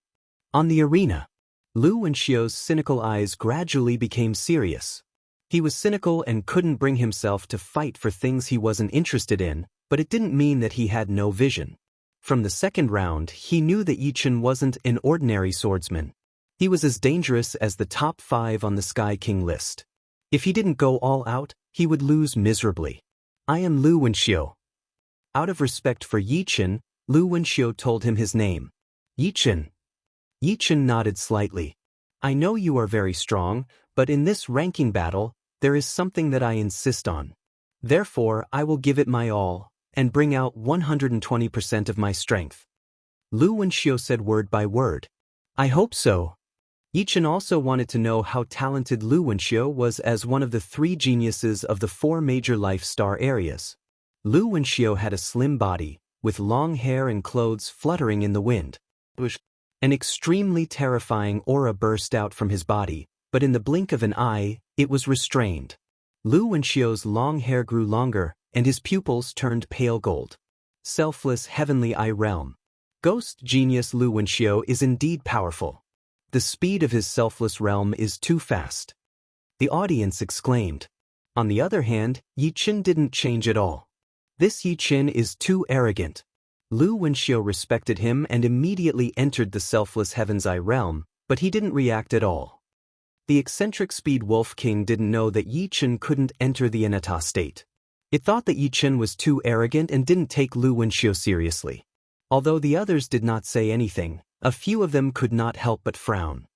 On the arena, Lu Wenxiu's cynical eyes gradually became serious. He was cynical and couldn't bring himself to fight for things he wasn't interested in, but it didn't mean that he had no vision. From the second round, he knew that Yi Chen wasn't an ordinary swordsman. He was as dangerous as the top 5 on the Sky King list. If he didn't go all out, he would lose miserably. I am Lu Wenxiu. Out of respect for Yi Chen, Lu Wenxiu told him his name. Yi Chen. Yi Chen nodded slightly. I know you are very strong, but in this ranking battle, there is something that I insist on. Therefore, I will give it my all, and bring out 120% of my strength. Lu Wenxiu said word by word. I hope so. Yi Chen also wanted to know how talented Lu Wenxiu was as one of the 3 geniuses of the 4 major life star areas. Lu Wenxiu had a slim body, with long hair and clothes fluttering in the wind. An extremely terrifying aura burst out from his body, but in the blink of an eye, it was restrained. Lu Wenxiu's long hair grew longer, and his pupils turned pale gold. Selfless heavenly eye realm. Ghost genius Lu Wenxiu is indeed powerful. The speed of his selfless realm is too fast. The audience exclaimed. On the other hand, Yi Chen didn't change at all. This Yi Chen is too arrogant. Lu Wenxiu respected him and immediately entered the selfless Heaven's Eye realm, but he didn't react at all. The eccentric Speed Wolf King didn't know that Yi Chen couldn't enter the Ene타 state. It thought that Yi Chen was too arrogant and didn't take Lu Wenxiu seriously. Although the others did not say anything, a few of them could not help but frown.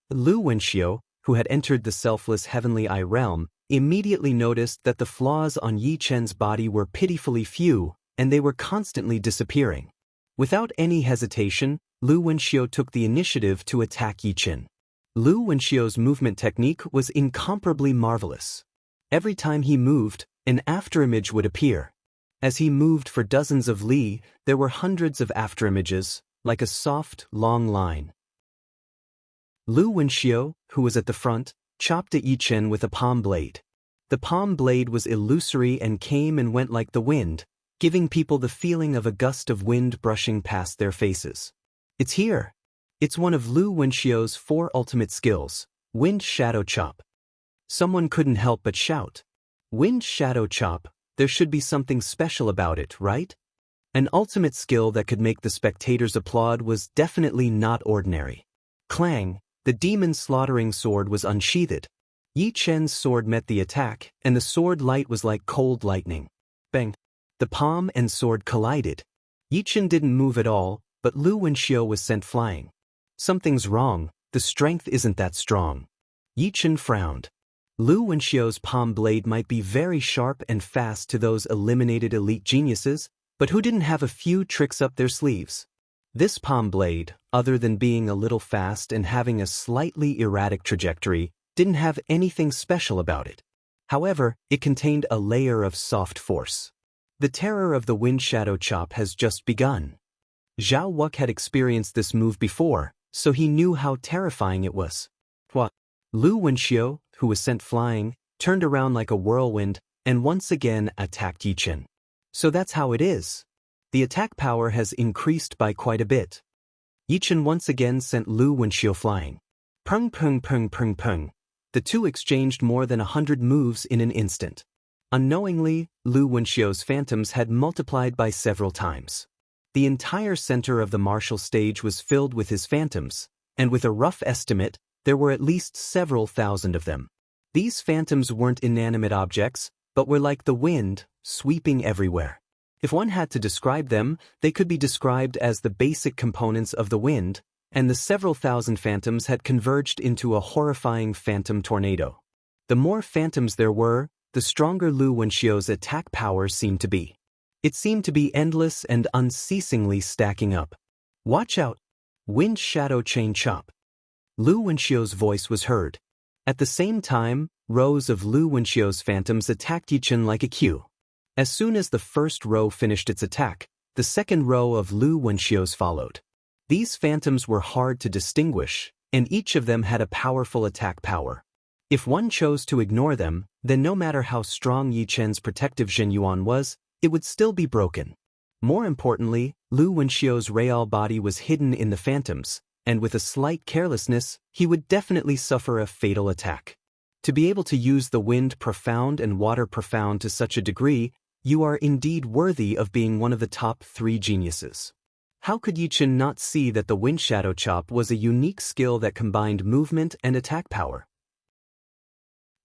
Lu Wenxiu, who had entered the selfless Heavenly Eye realm, immediately noticed that the flaws on Yi Chen's body were pitifully few, and they were constantly disappearing. Without any hesitation, Lu Wenxiu took the initiative to attack Yi Chen. Lu Wenxiu's movement technique was incomparably marvelous. Every time he moved, An afterimage would appear. As he moved for dozens of li, there were hundreds of afterimages, like a soft, long line. Lu Wenxiu, who was at the front, chopped at Yi Chen with a palm blade. The palm blade was illusory and came and went like the wind, giving people the feeling of a gust of wind brushing past their faces. It's here. It's one of Lu Wenxiu's 4 ultimate skills, Wind Shadow Chop. Someone couldn't help but shout. Wind Shadow Chop, there should be something special about it, right? An ultimate skill that could make the spectators applaud was definitely not ordinary. Clang, the demon slaughtering sword was unsheathed. Yi Chen's sword met the attack, and the sword light was like cold lightning. Bang! The palm and sword collided. Yi Chen didn't move at all, but Lu Wenxiu was sent flying. Something's wrong, the strength isn't that strong. Yi Chen frowned. Lu Wenxiu's palm blade might be very sharp and fast to those eliminated elite geniuses, but who didn't have a few tricks up their sleeves? This palm blade, other than being a little fast and having a slightly erratic trajectory, didn't have anything special about it. However, it contained a layer of soft force. The terror of the Wind Shadow Chop has just begun. Zhao Wuk had experienced this move before, so he knew how terrifying it was. What? Lu Wenxiu, who was sent flying, turned around like a whirlwind and once again attacked Yi Chen. So that's how it is. The attack power has increased by quite a bit. Yi Chen once again sent Lu Wenxiu flying. Pung pung pung pung pung. The two exchanged more than 100 moves in an instant. Unknowingly, Lu Wenxiu's phantoms had multiplied by several times. The entire center of the martial stage was filled with his phantoms, and with a rough estimate, there were at least several thousand of them. These phantoms weren't inanimate objects, but were like the wind, sweeping everywhere. If one had to describe them, they could be described as the basic components of the wind, and the several thousand phantoms had converged into a horrifying phantom tornado. The more phantoms there were, the stronger Lu Wenxiu's attack power seemed to be. It seemed to be endless and unceasingly stacking up. Watch out! Wind Shadow Chain Chop. Lu Wenxiu's voice was heard. At the same time, rows of Lu Wenxiu's phantoms attacked Yi Chen like a queue. As soon as the first row finished its attack, the second row of Lu Wenxiu's followed. These phantoms were hard to distinguish, and each of them had a powerful attack power. If one chose to ignore them, then no matter how strong Yi Chen's protective Zhenyuan was, it would still be broken. More importantly, Lu Wenxiu's real body was hidden in the phantoms, and with a slight carelessness, he would definitely suffer a fatal attack. To be able to use the wind profound and water profound to such a degree, you are indeed worthy of being one of the top 3 geniuses. How could Yi Chen not see that the Wind Shadow Chop was a unique skill that combined movement and attack power?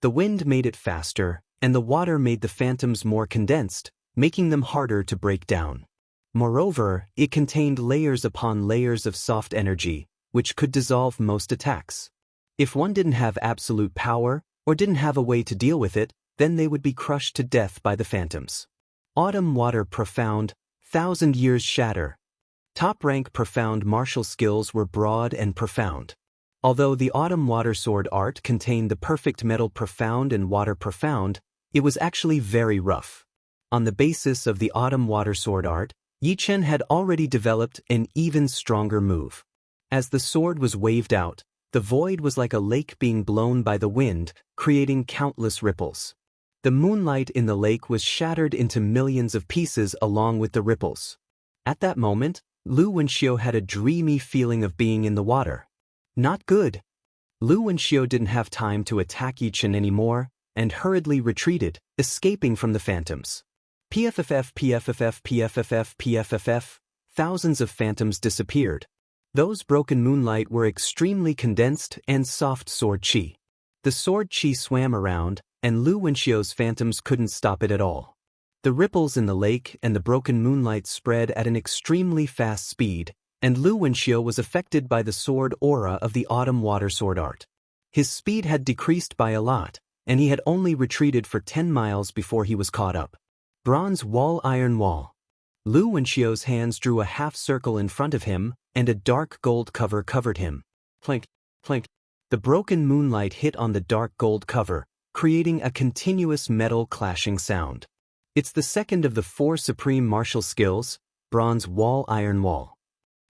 The wind made it faster, and the water made the phantoms more condensed, making them harder to break down. Moreover, it contained layers upon layers of soft energy, which could dissolve most attacks. If one didn't have absolute power, or didn't have a way to deal with it, then they would be crushed to death by the phantoms. Autumn Water Profound, 1,000 Years Shatter. Top-rank profound martial skills were broad and profound. Although the Autumn Water Sword art contained the perfect metal profound and water profound, it was actually very rough. On the basis of the Autumn Water Sword art, Yi Chen had already developed an even stronger move. As the sword was waved out, the void was like a lake being blown by the wind, creating countless ripples. The moonlight in the lake was shattered into millions of pieces along with the ripples. At that moment, Lu Wenxiu had a dreamy feeling of being in the water. Not good. Lu Wenxiu didn't have time to attack Yi Chen anymore, and hurriedly retreated, escaping from the phantoms. PFFF PFFF PFFF PFFF, thousands of phantoms disappeared. Those broken moonlight were extremely condensed and soft sword chi. The sword chi swam around, and Lu Wenxiu's phantoms couldn't stop it at all. The ripples in the lake and the broken moonlight spread at an extremely fast speed, and Lu Wenxiu was affected by the sword aura of the Autumn Water Sword art. His speed had decreased by a lot, and he had only retreated for 10 miles before he was caught up. Bronze Wall Iron Wall. Lu Wenxiu's hands drew a half circle in front of him, and a dark gold cover covered him. Plink, plink. The broken moonlight hit on the dark gold cover, creating a continuous metal clashing sound. It's the second of the 4 supreme martial skills, Bronze Wall Iron Wall.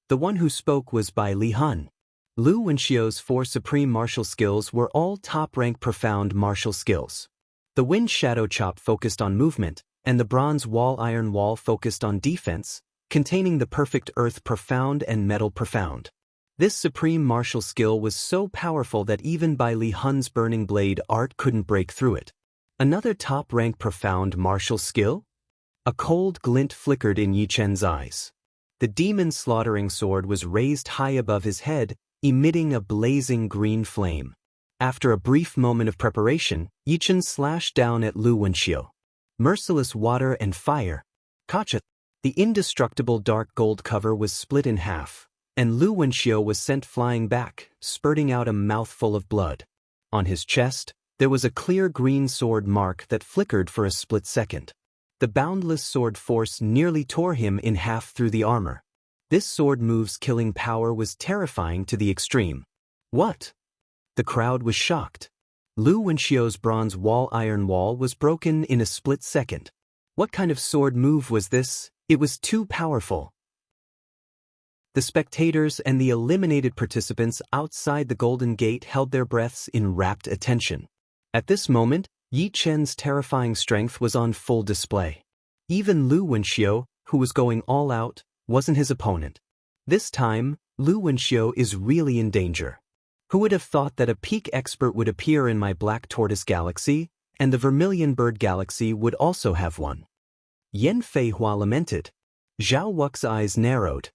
The one who spoke was by Li Hun. Lu Wenxiu's 4 supreme martial skills were all top-rank profound martial skills. The Wind Shadow Chop focused on movement, and the Bronze Wall Iron Wall focused on defense, containing the perfect Earth Profound and Metal Profound. This supreme martial skill was so powerful that even by Li Hun's Burning Blade art couldn't break through it. Another top-rank profound martial skill? A cold glint flickered in Yi Chen's eyes. The demon slaughtering sword was raised high above his head, emitting a blazing green flame. After a brief moment of preparation, Yi Chen slashed down at Lu Wenxiu. Merciless water and fire. Kacha. The indestructible dark gold cover was split in half, and Lu Wenxiu was sent flying back, spurting out a mouthful of blood. On his chest, there was a clear green sword mark that flickered for a split second. The boundless sword force nearly tore him in half through the armor. This sword move's killing power was terrifying to the extreme. What? The crowd was shocked. Lu Wenxiu's Bronze Wall Iron Wall was broken in a split second. What kind of sword move was this? It was too powerful. The spectators and the eliminated participants outside the Golden Gate held their breaths in rapt attention. At this moment, Yi Chen's terrifying strength was on full display. Even Lu Wenxiu, who was going all out, wasn't his opponent. This time, Lu Wenxiu is really in danger. Who would have thought that a peak expert would appear in my Black Tortoise Galaxy, and the Vermilion Bird Galaxy would also have one? Yan Feihua lamented. Zhao Wux's eyes narrowed.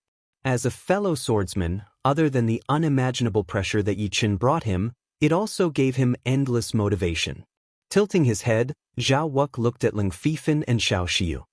As a fellow swordsman, other than the unimaginable pressure that Yi Chen brought him, it also gave him endless motivation. Tilting his head, Zhao Wux looked at Ling Fifan and Xiao Xiu.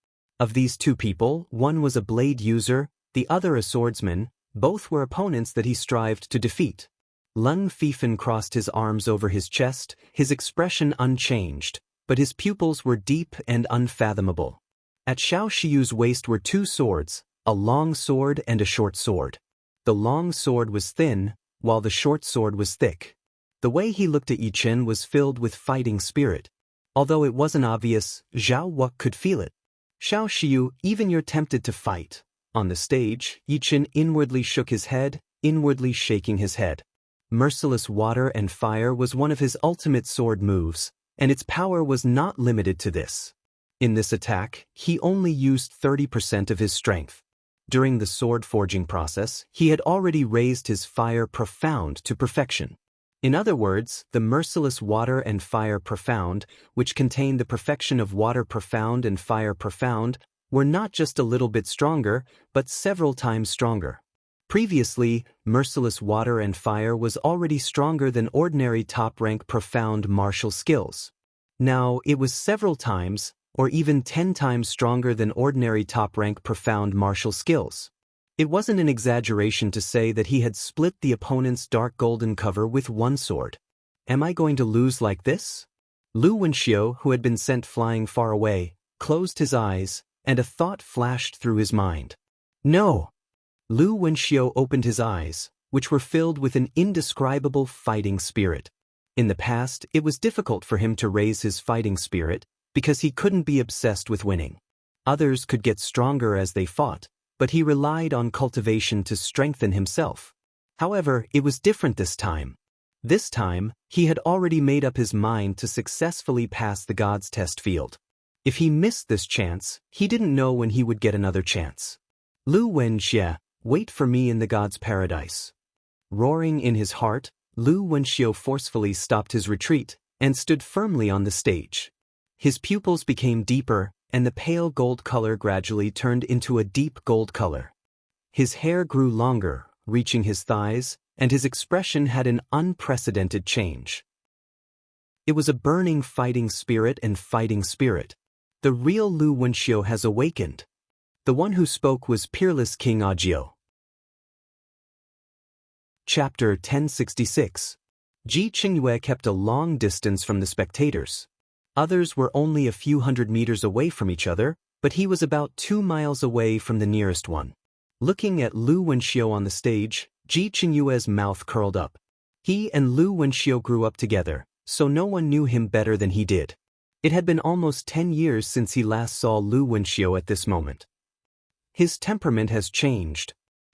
Of these 2 people, one was a blade user, the other a swordsman. Both were opponents that he strived to defeat. Ling Fifan crossed his arms over his chest, his expression unchanged, but his pupils were deep and unfathomable. At Xiao Xiu's waist were 2 swords, a long sword and a short sword. The long sword was thin, while the short sword was thick. The way he looked at Yi Chen was filled with fighting spirit. Although it wasn't obvious, Zhao Wux could feel it. Xiao Xiu, even you're tempted to fight. On the stage, Yi Chen inwardly shook his head, inwardly shaking his head. Merciless water and fire was one of his ultimate sword moves, and its power was not limited to this. In this attack, he only used 30% of his strength. During the sword forging process, he had already raised his fire profound to perfection. In other words, the merciless water and fire profound, which contained the perfection of water profound and fire profound, were not just a little bit stronger, but several times stronger. Previously, merciless water and fire was already stronger than ordinary top-rank profound martial skills. Now, it was several times, or even 10 times stronger than ordinary top-rank profound martial skills. It wasn't an exaggeration to say that he had split the opponent's dark golden cover with one sword. Am I going to lose like this? Lu Wenxiu, who had been sent flying far away, closed his eyes, and a thought flashed through his mind. No! Lu Wenxiu opened his eyes, which were filled with an indescribable fighting spirit. In the past, it was difficult for him to raise his fighting spirit, because he couldn't be obsessed with winning. Others could get stronger as they fought, but he relied on cultivation to strengthen himself. However, it was different this time. This time, he had already made up his mind to successfully pass the God's test field. If he missed this chance, he didn't know when he would get another chance. Lu Wenxie, wait for me in the God's paradise. Roaring in his heart, Lu Wenxiu forcefully stopped his retreat and stood firmly on the stage. His pupils became deeper, and the pale gold color gradually turned into a deep gold color. His hair grew longer, reaching his thighs, and his expression had an unprecedented change. It was a burning fighting spirit and fighting spirit. The real Lu Wenxiu has awakened. The one who spoke was peerless King Aujio. Chapter 1066. Ji Qingyue kept a long distance from the spectators. Others were only a few hundred meters away from each other, but he was about 2 miles away from the nearest one. Looking at Lu Wenxiu on the stage, Ji Qingyue's mouth curled up. He and Lu Wenxiu grew up together, so no one knew him better than he did. It had been almost 10 years since he last saw Lu Wenxiu at this moment. His temperament has changed.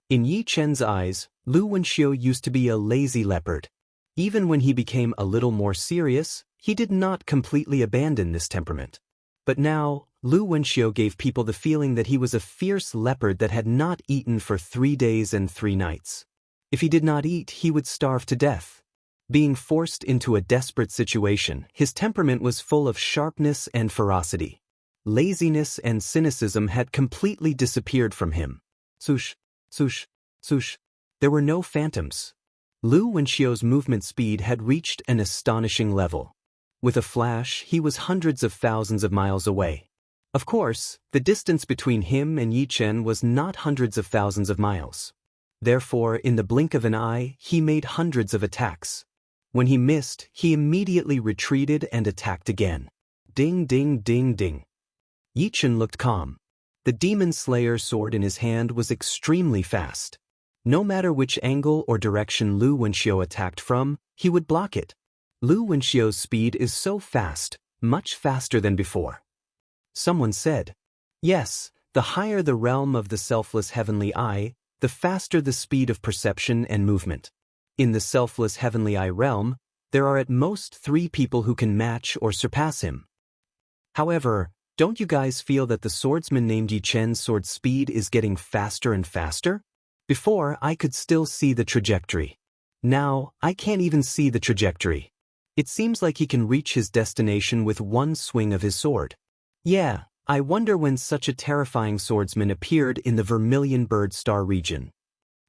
In Yi Chen's eyes, Lu Wenxiu used to be a lazy leopard. Even when he became a little more serious, he did not completely abandon this temperament. But now, Lu Wenxiu gave people the feeling that he was a fierce leopard that had not eaten for 3 days and 3 nights. If he did not eat, he would starve to death. Being forced into a desperate situation, his temperament was full of sharpness and ferocity. Laziness and cynicism had completely disappeared from him. Swoosh, swoosh, swoosh. There were no phantoms. Lu Wenxiu's movement speed had reached an astonishing level. With a flash, he was hundreds of thousands of miles away. Of course, the distance between him and Yi Chen was not hundreds of thousands of miles. Therefore, in the blink of an eye, he made hundreds of attacks. When he missed, he immediately retreated and attacked again. Ding ding ding ding. Yi Chen looked calm. The Demon Slayer sword in his hand was extremely fast. No matter which angle or direction Lu Wenxiu attacked from, he would block it. Lu Wenxiu's speed is so fast, much faster than before. Someone said, yes, the higher the realm of the selfless heavenly eye, the faster the speed of perception and movement. In the selfless heavenly eye realm, there are at most 3 people who can match or surpass him. However, don't you guys feel that the swordsman named Yi Chen's sword speed is getting faster and faster? Before, I could still see the trajectory. Now, I can't even see the trajectory. It seems like he can reach his destination with one swing of his sword. Yeah, I wonder when such a terrifying swordsman appeared in the Vermilion Bird Star region.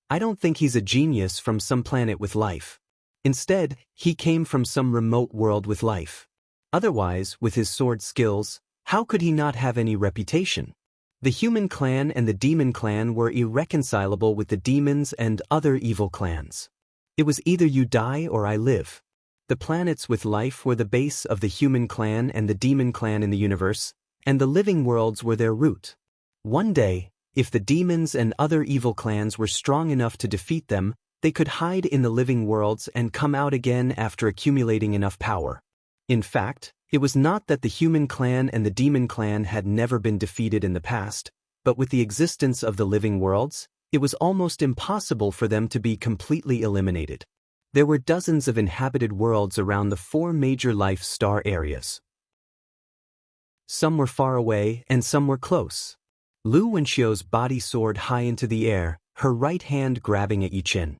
I don't think he's a genius from some planet with life. Instead, he came from some remote world with life. Otherwise, with his sword skills, how could he not have any reputation? The human clan and the demon clan were irreconcilable with the demons and other evil clans. It was either you die or I live. The planets with life were the base of the human clan and the demon clan in the universe, and the living worlds were their root. One day, if the demons and other evil clans were strong enough to defeat them, they could hide in the living worlds and come out again after accumulating enough power. In fact, it was not that the human clan and the demon clan had never been defeated in the past, but with the existence of the living worlds, it was almost impossible for them to be completely eliminated. There were dozens of inhabited worlds around the 4 major life star areas. Some were far away and some were close. Lu Wenxiu's body soared high into the air, her right hand grabbing at Yi Chen.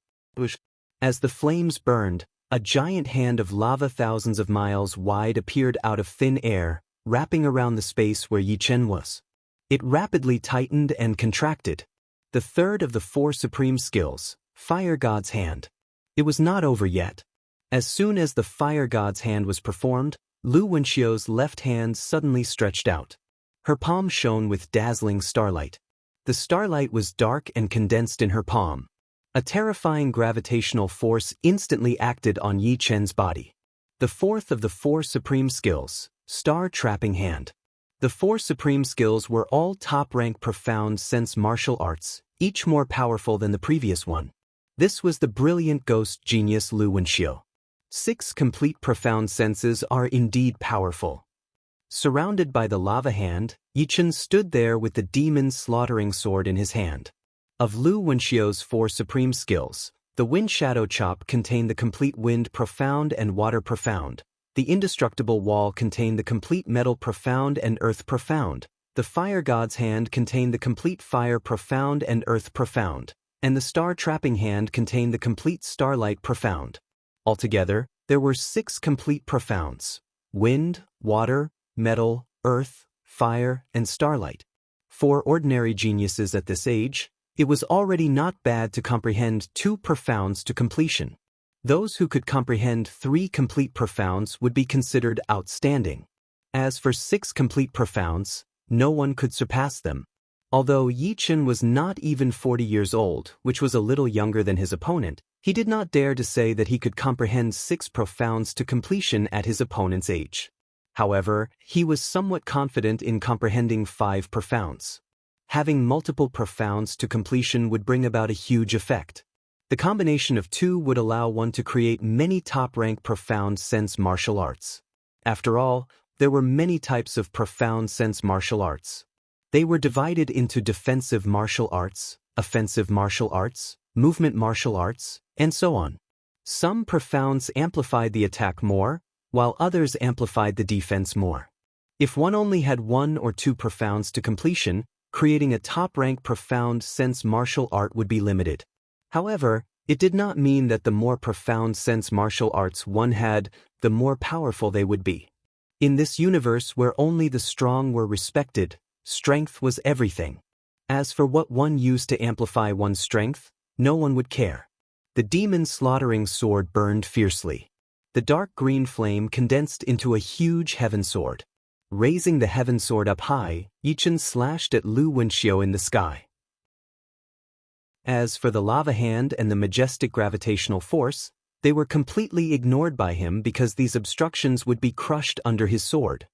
As the flames burned, a giant hand of lava thousands of miles wide appeared out of thin air, wrapping around the space where Yi Chen was. It rapidly tightened and contracted. The third of the 4 supreme skills, Fire God's Hand. It was not over yet. As soon as the Fire God's Hand was performed, Lu Wenxiu's left hand suddenly stretched out. Her palm shone with dazzling starlight. The starlight was dark and condensed in her palm. A terrifying gravitational force instantly acted on Yi Chen's body. The fourth of the 4 supreme skills, Star Trapping Hand. The 4 supreme skills were all top-rank profound sense martial arts, each more powerful than the previous one. This was the brilliant ghost genius Lu Wenxiu. 6 complete profound senses are indeed powerful. Surrounded by the lava hand, Yi Chen stood there with the demon slaughtering sword in his hand. Of Lu Wenxiu's 4 supreme skills, the Wind Shadow Chop contained the complete Wind Profound and Water Profound. The Indestructible Wall contained the complete Metal Profound and Earth Profound. The Fire God's Hand contained the complete Fire Profound and Earth Profound. And the Star Trapping Hand contained the complete Starlight Profound. Altogether, there were 6 complete profounds: Wind, Water, Metal, Earth, Fire, and Starlight. For ordinary geniuses at this age, it was already not bad to comprehend 2 profounds to completion. Those who could comprehend 3 complete profounds would be considered outstanding. As for 6 complete profounds, no one could surpass them. Although Yi Chen was not even 40 years old, which was a little younger than his opponent, he did not dare to say that he could comprehend 6 profounds to completion at his opponent's age. However, he was somewhat confident in comprehending 5 profounds. Having multiple profounds to completion would bring about a huge effect. The combination of two would allow one to create many top-rank profound sense martial arts. After all, there were many types of profound sense martial arts. They were divided into defensive martial arts, offensive martial arts, movement martial arts, and so on. Some profounds amplified the attack more, while others amplified the defense more. If one only had one or two profounds to completion, creating a top-rank profound sense martial art would be limited. However, it did not mean that the more profound sense martial arts one had, the more powerful they would be. In this universe where only the strong were respected, strength was everything. As for what one used to amplify one's strength, no one would care. The demon slaughtering sword burned fiercely. The dark green flame condensed into a huge heaven sword. Raising the heaven sword up high, Yichen slashed at Lu Wenxiu in the sky. As for the lava hand and the majestic gravitational force, they were completely ignored by him because these obstructions would be crushed under his sword.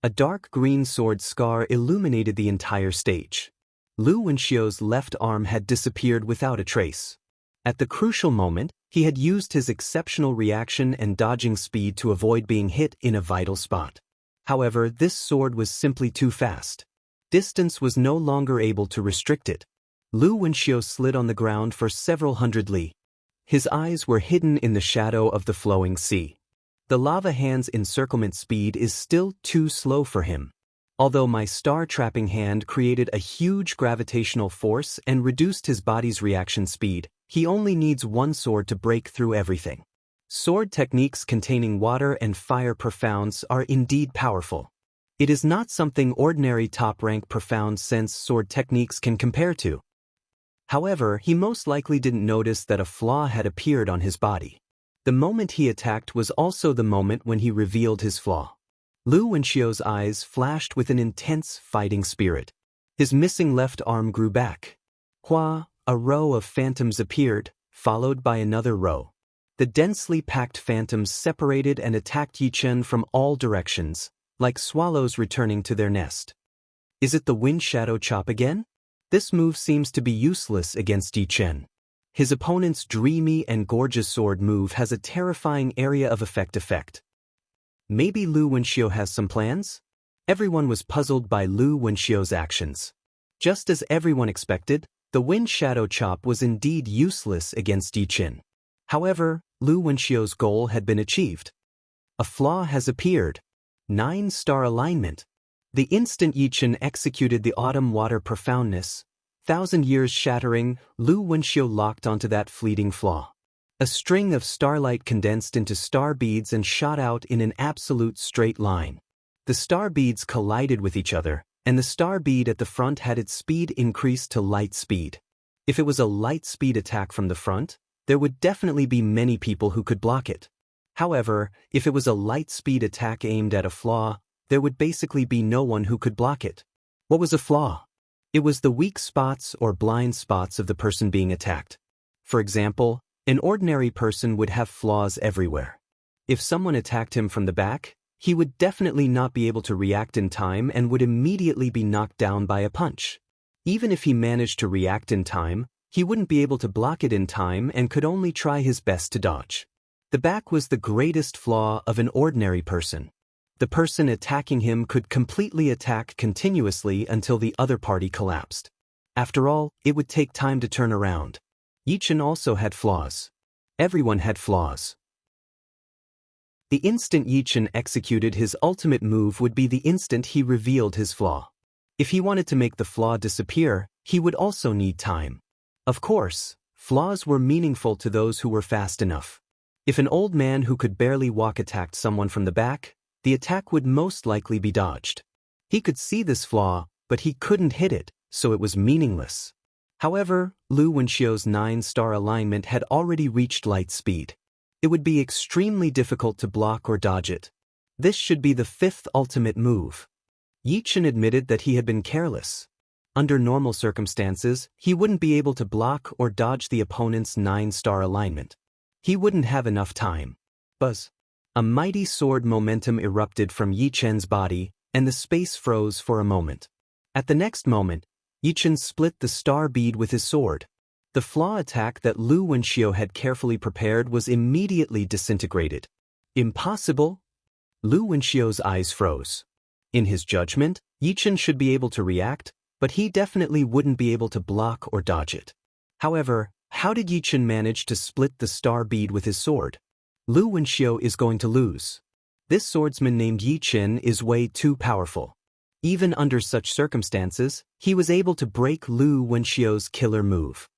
A dark green sword scar illuminated the entire stage. Lu Wenxiu's left arm had disappeared without a trace. At the crucial moment, he had used his exceptional reaction and dodging speed to avoid being hit in a vital spot. However, this sword was simply too fast. Distance was no longer able to restrict it. Lu Wenxiu slid on the ground for several hundred li. His eyes were hidden in the shadow of the flowing sea. The lava hand's encirclement speed is still too slow for him. Although my star-trapping hand created a huge gravitational force and reduced his body's reaction speed, he only needs one sword to break through everything. Sword techniques containing water and fire profounds are indeed powerful. It is not something ordinary top-rank profound sense sword techniques can compare to. However, he most likely didn't notice that a flaw had appeared on his body. The moment he attacked was also the moment when he revealed his flaw. Lu Wenxiu's eyes flashed with an intense fighting spirit. His missing left arm grew back. Hua, a row of phantoms appeared, followed by another row. The densely packed phantoms separated and attacked Yichen from all directions, like swallows returning to their nest. Is it the wind shadow chop again? This move seems to be useless against Yichen. His opponent's dreamy and gorgeous sword move has a terrifying area of effect. Maybe Lu Wenxiu has some plans? Everyone was puzzled by Lu Wenxiu's actions. Just as everyone expected, the wind shadow chop was indeed useless against Yichen. However, Lu Wenxiu's goal had been achieved. A flaw has appeared. 9-star alignment. The instant Yichen executed the autumn water profoundness, 1,000 years shattering, Lu Wenxiu locked onto that fleeting flaw. A string of starlight condensed into star beads and shot out in an absolute straight line. The star beads collided with each other, and the star bead at the front had its speed increased to light speed. If it was a light speed attack from the front, there would definitely be many people who could block it. However, if it was a light speed attack aimed at a flaw, there would basically be no one who could block it. What was a flaw? It was the weak spots or blind spots of the person being attacked. For example, an ordinary person would have flaws everywhere. If someone attacked him from the back, he would definitely not be able to react in time and would immediately be knocked down by a punch. Even if he managed to react in time, he wouldn't be able to block it in time and could only try his best to dodge. The back was the greatest flaw of an ordinary person. The person attacking him could completely attack continuously until the other party collapsed. After all, it would take time to turn around. Yichen also had flaws. Everyone had flaws. The instant Yichen executed his ultimate move would be the instant he revealed his flaw. If he wanted to make the flaw disappear, he would also need time. Of course, flaws were meaningful to those who were fast enough. If an old man who could barely walk attacked someone from the back, the attack would most likely be dodged. He could see this flaw, but he couldn't hit it, so it was meaningless. However, Lu Wenxiu's 9-star alignment had already reached light speed. It would be extremely difficult to block or dodge it. This should be the 5th ultimate move. Yichen admitted that he had been careless. Under normal circumstances, he wouldn't be able to block or dodge the opponent's 9-star alignment. He wouldn't have enough time. Buzz. A mighty sword momentum erupted from Yichen's body, and the space froze for a moment. At the next moment, Yichen split the star bead with his sword. The flaw attack that Lu Wenxiu had carefully prepared was immediately disintegrated. Impossible? Lu Wenxiu's eyes froze. In his judgment, Yichen should be able to react, but he definitely wouldn't be able to block or dodge it. However, how did Yichen manage to split the star bead with his sword? Lu Wenxiu is going to lose. This swordsman named Yichen is way too powerful. Even under such circumstances, he was able to break Lu Wenxiu's killer move.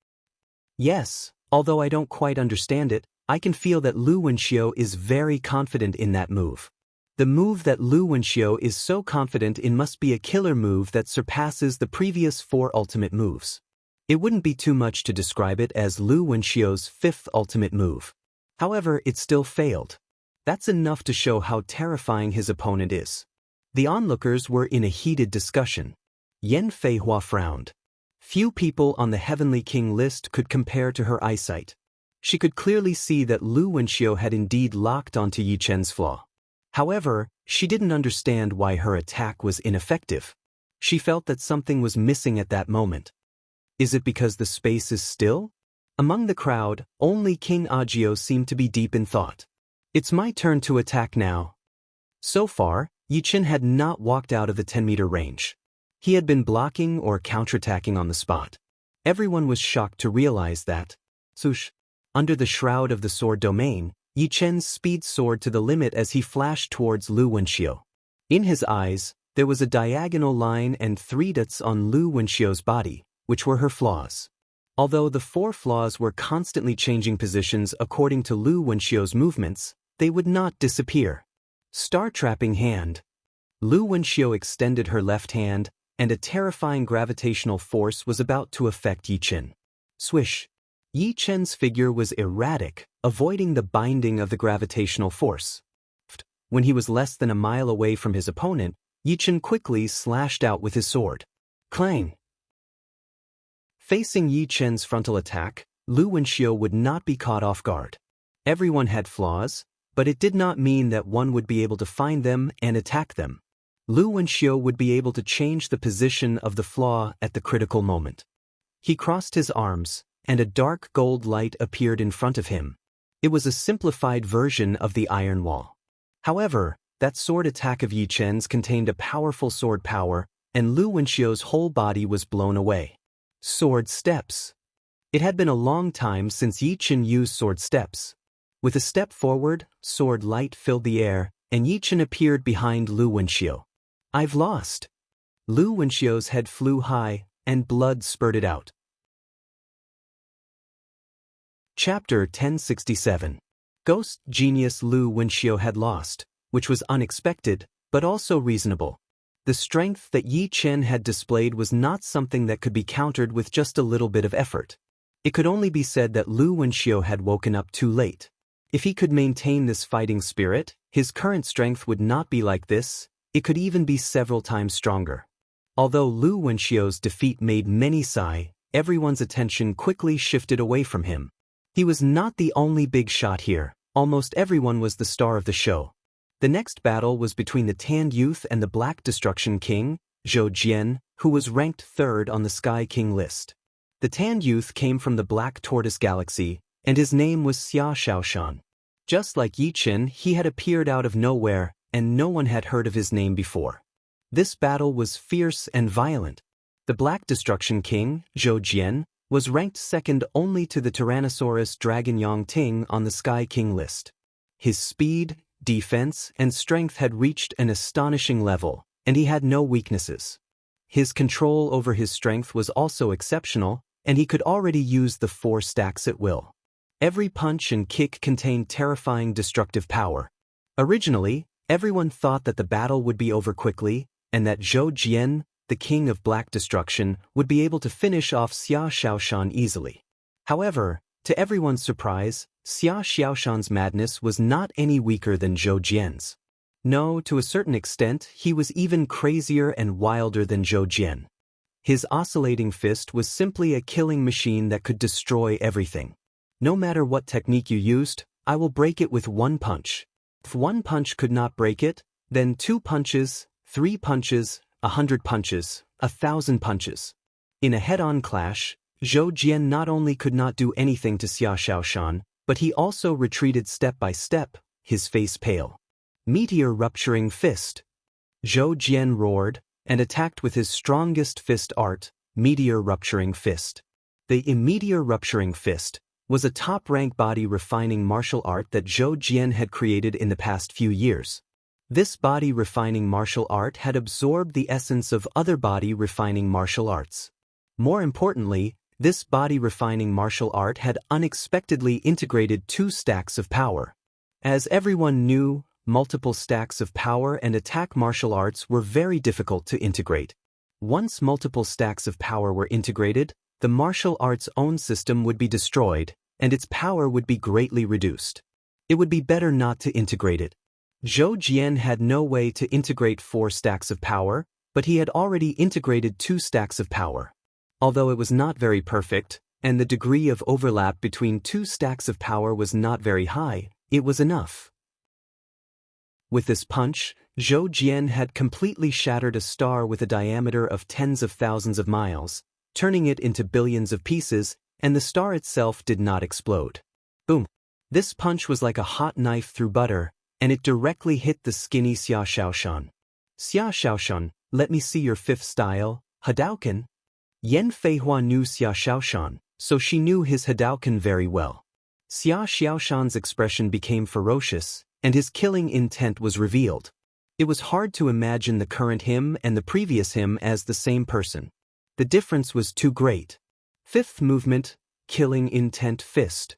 Yes, although I don't quite understand it, I can feel that Lu Wenxiu is very confident in that move. The move that Lu Wenxiu is so confident in must be a killer move that surpasses the previous 4 ultimate moves. It wouldn't be too much to describe it as Lu Wenxiu's 5th ultimate move. However, it still failed. That's enough to show how terrifying his opponent is. The onlookers were in a heated discussion. Yan Feihua frowned. Few people on the Heavenly King list could compare to her eyesight. She could clearly see that Lu Wenxiu had indeed locked onto Yi Chen's flaw. However, she didn't understand why her attack was ineffective. She felt that something was missing at that moment. Is it because the space is still? Among the crowd, only King Agio seemed to be deep in thought. It's my turn to attack now. So far, Yi Chen had not walked out of the 10-meter range. He had been blocking or counterattacking on the spot. Everyone was shocked to realize that, swoosh, under the shroud of the sword domain, Yi Chen speed soared to the limit as he flashed towards Lu Wenxiu. In his eyes, there was a diagonal line and 3 dots on Lu Wenxiu's body, which were her flaws. Although the 4 flaws were constantly changing positions according to Lu Wenxiu's movements, they would not disappear. Star-trapping hand. Lu Wenxiu extended her left hand, and a terrifying gravitational force was about to affect Yi Chen. Swish. Yi Chen's figure was erratic, avoiding the binding of the gravitational force. When he was less than a mile away from his opponent, Yi Chen quickly slashed out with his sword. Clang! Facing Yi Chen's frontal attack, Lu Wenxiu would not be caught off guard. Everyone had flaws, but it did not mean that one would be able to find them and attack them. Lu Wenxiu would be able to change the position of the flaw at the critical moment. He crossed his arms, and a dark gold light appeared in front of him. It was a simplified version of the Iron Wall. However, that sword attack of Yi Chen's contained a powerful sword power, and Lu Wenxiu's whole body was blown away. Sword steps. It had been a long time since Yi Chen used sword steps. With a step forward, sword light filled the air, and Yi Chen appeared behind Lu Wenxiu. I've lost. Lu Wenxiu's head flew high, and blood spurted out. Chapter 1067. Ghost Genius Lu Wenxiu had lost, which was unexpected, but also reasonable. The strength that Yi Chen had displayed was not something that could be countered with just a little bit of effort. It could only be said that Lu Wenxiu had woken up too late. If he could maintain this fighting spirit, his current strength would not be like this. It could even be several times stronger. Although Lu Wenxiu's defeat made many sigh, everyone's attention quickly shifted away from him. He was not the only big shot here. Almost everyone was the star of the show. The next battle was between the Tanned Youth and the Black Destruction King, Zhou Jian, who was ranked 3rd on the Sky King list. The Tanned Youth came from the Black Tortoise Galaxy, and his name was Xia Shaoshan. Just like Yi Chen, he had appeared out of nowhere, and no one had heard of his name before. This battle was fierce and violent. The Black Destruction King, Zhou Jian, was ranked 2nd only to the Tyrannosaurus Dragon Yang Ting on the Sky King list. His speed, defense, and strength had reached an astonishing level, and he had no weaknesses. His control over his strength was also exceptional, and he could already use the 4 stacks at will. Every punch and kick contained terrifying destructive power. Originally, everyone thought that the battle would be over quickly, and that Zhou Jian, the king of Black Destruction, would be able to finish off Xia Shaoshan easily. However, to everyone's surprise, Xia Shaoshan's madness was not any weaker than Zhou Jian's. No, to a certain extent, he was even crazier and wilder than Zhou Jian. His oscillating fist was simply a killing machine that could destroy everything. No matter what technique you used, I will break it with 1 punch. If 1 punch could not break it, then 2 punches, 3 punches, 100 punches, 1,000 punches. In a head-on clash, Zhou Jian not only could not do anything to Xia Xiaoshan, but he also retreated step by step, his face pale. Meteor rupturing fist. Zhou Jian roared, and attacked with his strongest fist art, meteor rupturing fist. The meteor rupturing fist was a top-rank body-refining martial art that Zhou Jian had created in the past few years. This body-refining martial art had absorbed the essence of other body-refining martial arts. More importantly, this body-refining martial art had unexpectedly integrated 2 stacks of power. As everyone knew, multiple stacks of power and attack martial arts were very difficult to integrate. Once multiple stacks of power were integrated, the martial art's own system would be destroyed, and its power would be greatly reduced. It would be better not to integrate it. Zhou Jian had no way to integrate 4 stacks of power, but he had already integrated 2 stacks of power. Although it was not very perfect, and the degree of overlap between 2 stacks of power was not very high, it was enough. With this punch, Zhou Jian had completely shattered a star with a diameter of tens of thousands of miles, turning it into billions of pieces, and the star itself did not explode. Boom! This punch was like a hot knife through butter, and it directly hit the skinny Xia Xiaoshan. Xia Xiaoshan, let me see your 5th style, Hadouken. Yan Feihua knew Xia Xiaoshan, so she knew his Hadouken very well. Xia Xiaoshan's expression became ferocious, and his killing intent was revealed. It was hard to imagine the current him and the previous him as the same person. The difference was too great. 5th movement, killing intent fist.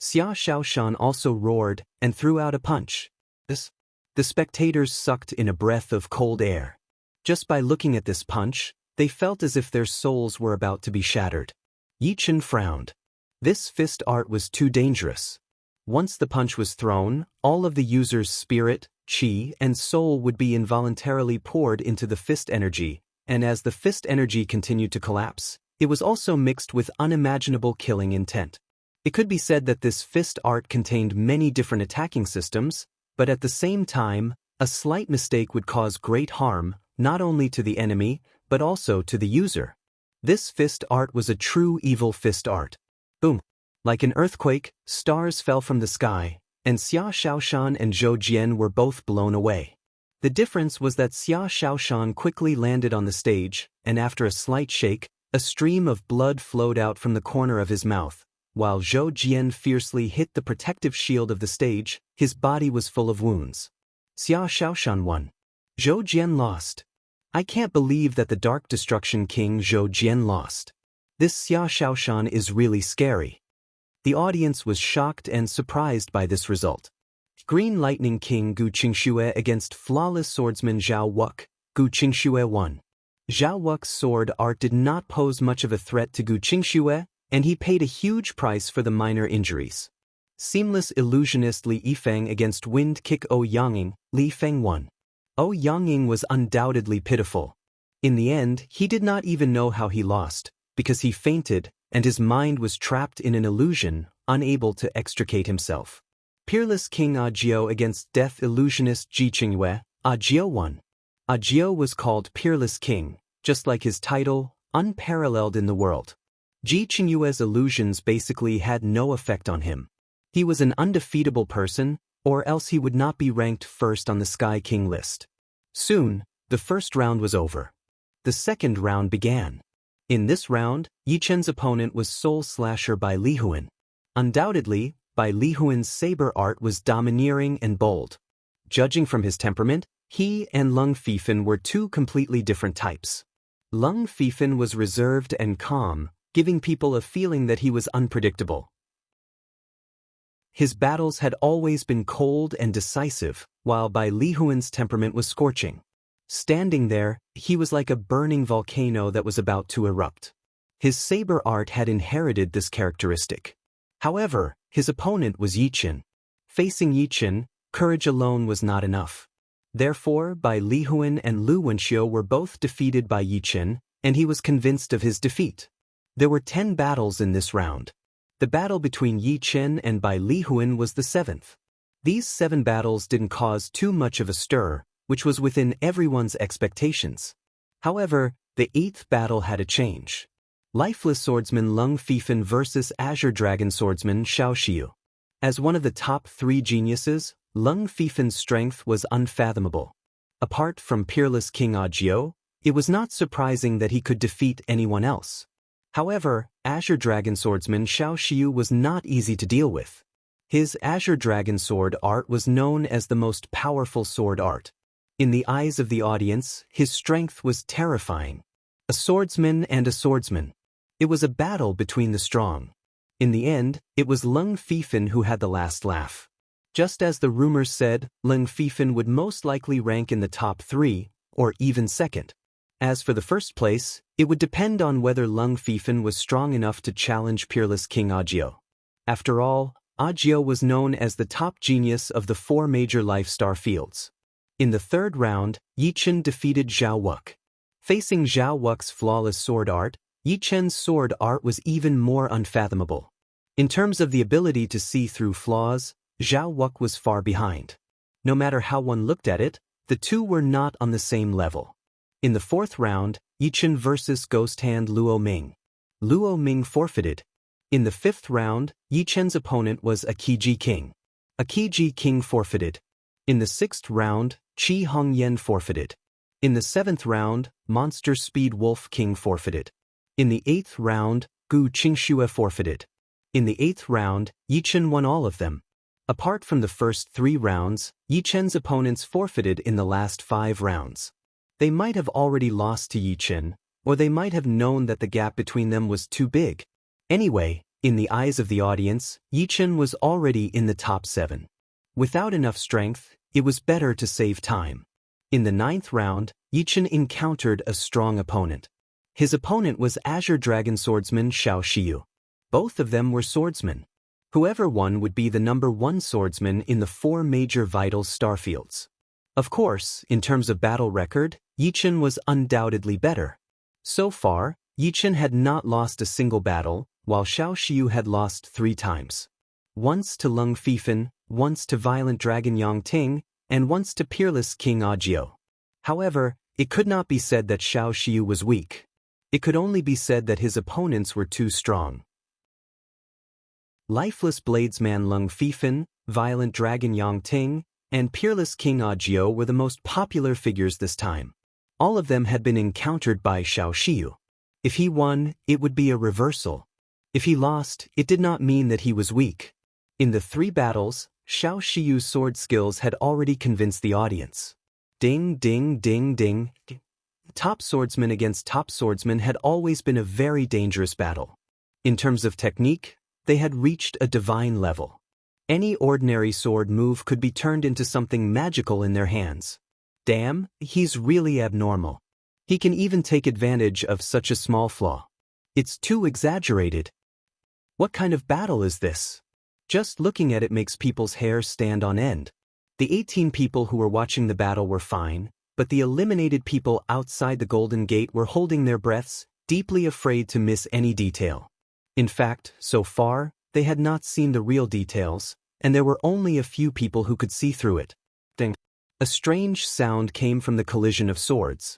Xia Xiaoshan also roared and threw out a punch. The spectators sucked in a breath of cold air. Just by looking at this punch, they felt as if their souls were about to be shattered. Yi Chen frowned. This fist art was too dangerous. Once the punch was thrown, all of the user's spirit, qi, and soul would be involuntarily poured into the fist energy, and as the fist energy continued to collapse, it was also mixed with unimaginable killing intent. It could be said that this fist art contained many different attacking systems, but at the same time, a slight mistake would cause great harm, not only to the enemy, but also to the user. This fist art was a true evil fist art. Boom! Like an earthquake, stars fell from the sky, and Xia Xiaoshan and Zhou Jian were both blown away. The difference was that Xia Xiaoshan quickly landed on the stage, and after a slight shake, a stream of blood flowed out from the corner of his mouth. While Zhou Jian fiercely hit the protective shield of the stage, his body was full of wounds. Xia Xiaoshan won. Zhou Jian lost. I can't believe that the Dark Destruction King Zhou Jian lost. This Xia Xiaoshan is really scary. The audience was shocked and surprised by this result. Green Lightning King Gu Qingxue against flawless swordsman Zhao Wuk. Gu Qingxue won. Zhao Wuk's sword art did not pose much of a threat to Gu Qingxue, and he paid a huge price for the minor injuries. Seamless illusionist Li Yifeng against Wind Kick O Yangying. Li Feng won. O Yangying was undoubtedly pitiful. In the end, he did not even know how he lost, because he fainted, and his mind was trapped in an illusion, unable to extricate himself. Peerless King Ajiao against Death Illusionist Ji Qingyue. Ajiao won. Ajiao was called Peerless King, just like his title, unparalleled in the world. Ji Qingyue's illusions basically had no effect on him. He was an undefeatable person, or else he would not be ranked first on the Sky King list. Soon, the first round was over. The second round began. In this round, Yi Chen's opponent was Soul Slasher Bai Lihuan. Undoubtedly, Bai Lihuan's saber art was domineering and bold. Judging from his temperament, he and Lung Fifan were 2 completely different types. Lung Fifan was reserved and calm, giving people a feeling that he was unpredictable. His battles had always been cold and decisive, while Bai Lihuan's temperament was scorching. Standing there, he was like a burning volcano that was about to erupt. His saber art had inherited this characteristic. However, his opponent was Yi Chen. Facing Yi Chen, courage alone was not enough. Therefore, Bai Lihuan and Lu Wenxiu were both defeated by Yi Chen, and he was convinced of his defeat. There were 10 battles in this round. The battle between Yi Chen and Bai Lihuan was the 7th. These 7 battles didn't cause too much of a stir, which was within everyone's expectations. However, the 8th battle had a change. Lifeless swordsman Lung Fifan versus Azure Dragon swordsman Xiao Xiu. As one of the top 3 geniuses, Lung Fifan's strength was unfathomable. Apart from peerless King Audiobook, it was not surprising that he could defeat anyone else. However, Azure Dragon swordsman Xiao Xiu was not easy to deal with. His Azure Dragon sword art was known as the most powerful sword art. In the eyes of the audience, his strength was terrifying. A swordsman and a swordsman. It was a battle between the strong. In the end, it was Lung Fifan who had the last laugh. Just as the rumors said, Lung Fifan would most likely rank in the top 3, or even second. As for the first place, it would depend on whether Lung Fifan was strong enough to challenge peerless King Audiobook. After all, Audiobook was known as the top genius of the 4 major life star fields. In the 3rd round, Yi Chen defeated Zhao Wuk. Facing Zhao Wuk's flawless sword art, Yi Chen's sword art was even more unfathomable. In terms of the ability to see through flaws, Zhao Wuk was far behind. No matter how one looked at it, the two were not on the same level. In the 4th round, Yi Chen vs. Ghost Hand Luo Ming. Luo Ming forfeited. In the 5th round, Yi Chen's opponent was Akiji King. Akiji King forfeited. In the 6th round, Qi Hongyan forfeited. In the 7th round, Monster Speed Wolf King forfeited. In the 8th round, Gu Qingxue forfeited. In the 8th round, Yi Chen won all of them. Apart from the first 3 rounds, Yi Chen's opponents forfeited in the last 5 rounds. They might have already lost to Yi Chen, or they might have known that the gap between them was too big. Anyway, in the eyes of the audience, Yi Chen was already in the top 7. Without enough strength, it was better to save time. In the 9th round, Yi Chen encountered a strong opponent. His opponent was Azure Dragon swordsman Xiao Xiu. Both of them were swordsmen. Whoever won would be the number 1 swordsman in the 4 major vital starfields. Of course, in terms of battle record, Yi Chen was undoubtedly better. So far, Yi Chen had not lost a single battle, while Xiao Xiu had lost 3 times. Once to Lung Fifan, once to Violent Dragon Yang Ting, and once to peerless King Audiobook. However, it could not be said that Xiao Xiu was weak. It could only be said that his opponents were too strong. Lifeless Bladesman Lung Fifan, Violent Dragon Yang Ting, and peerless King Audiobook were the most popular figures this time. All of them had been encountered by Xiao Xiu. If he won, it would be a reversal. If he lost, it did not mean that he was weak. In the 3 battles, Xiao Xiu's sword skills had already convinced the audience. Ding ding ding ding. Top swordsman against top swordsman had always been a very dangerous battle. In terms of technique, they had reached a divine level. Any ordinary sword move could be turned into something magical in their hands. Damn, he's really abnormal. He can even take advantage of such a small flaw. It's too exaggerated. What kind of battle is this? Just looking at it makes people's hair stand on end. The 18 people who were watching the battle were fine, but the eliminated people outside the Golden Gate were holding their breaths, deeply afraid to miss any detail. In fact, so far, they had not seen the real details, and there were only a few people who could see through it. Ding. A strange sound came from the collision of swords.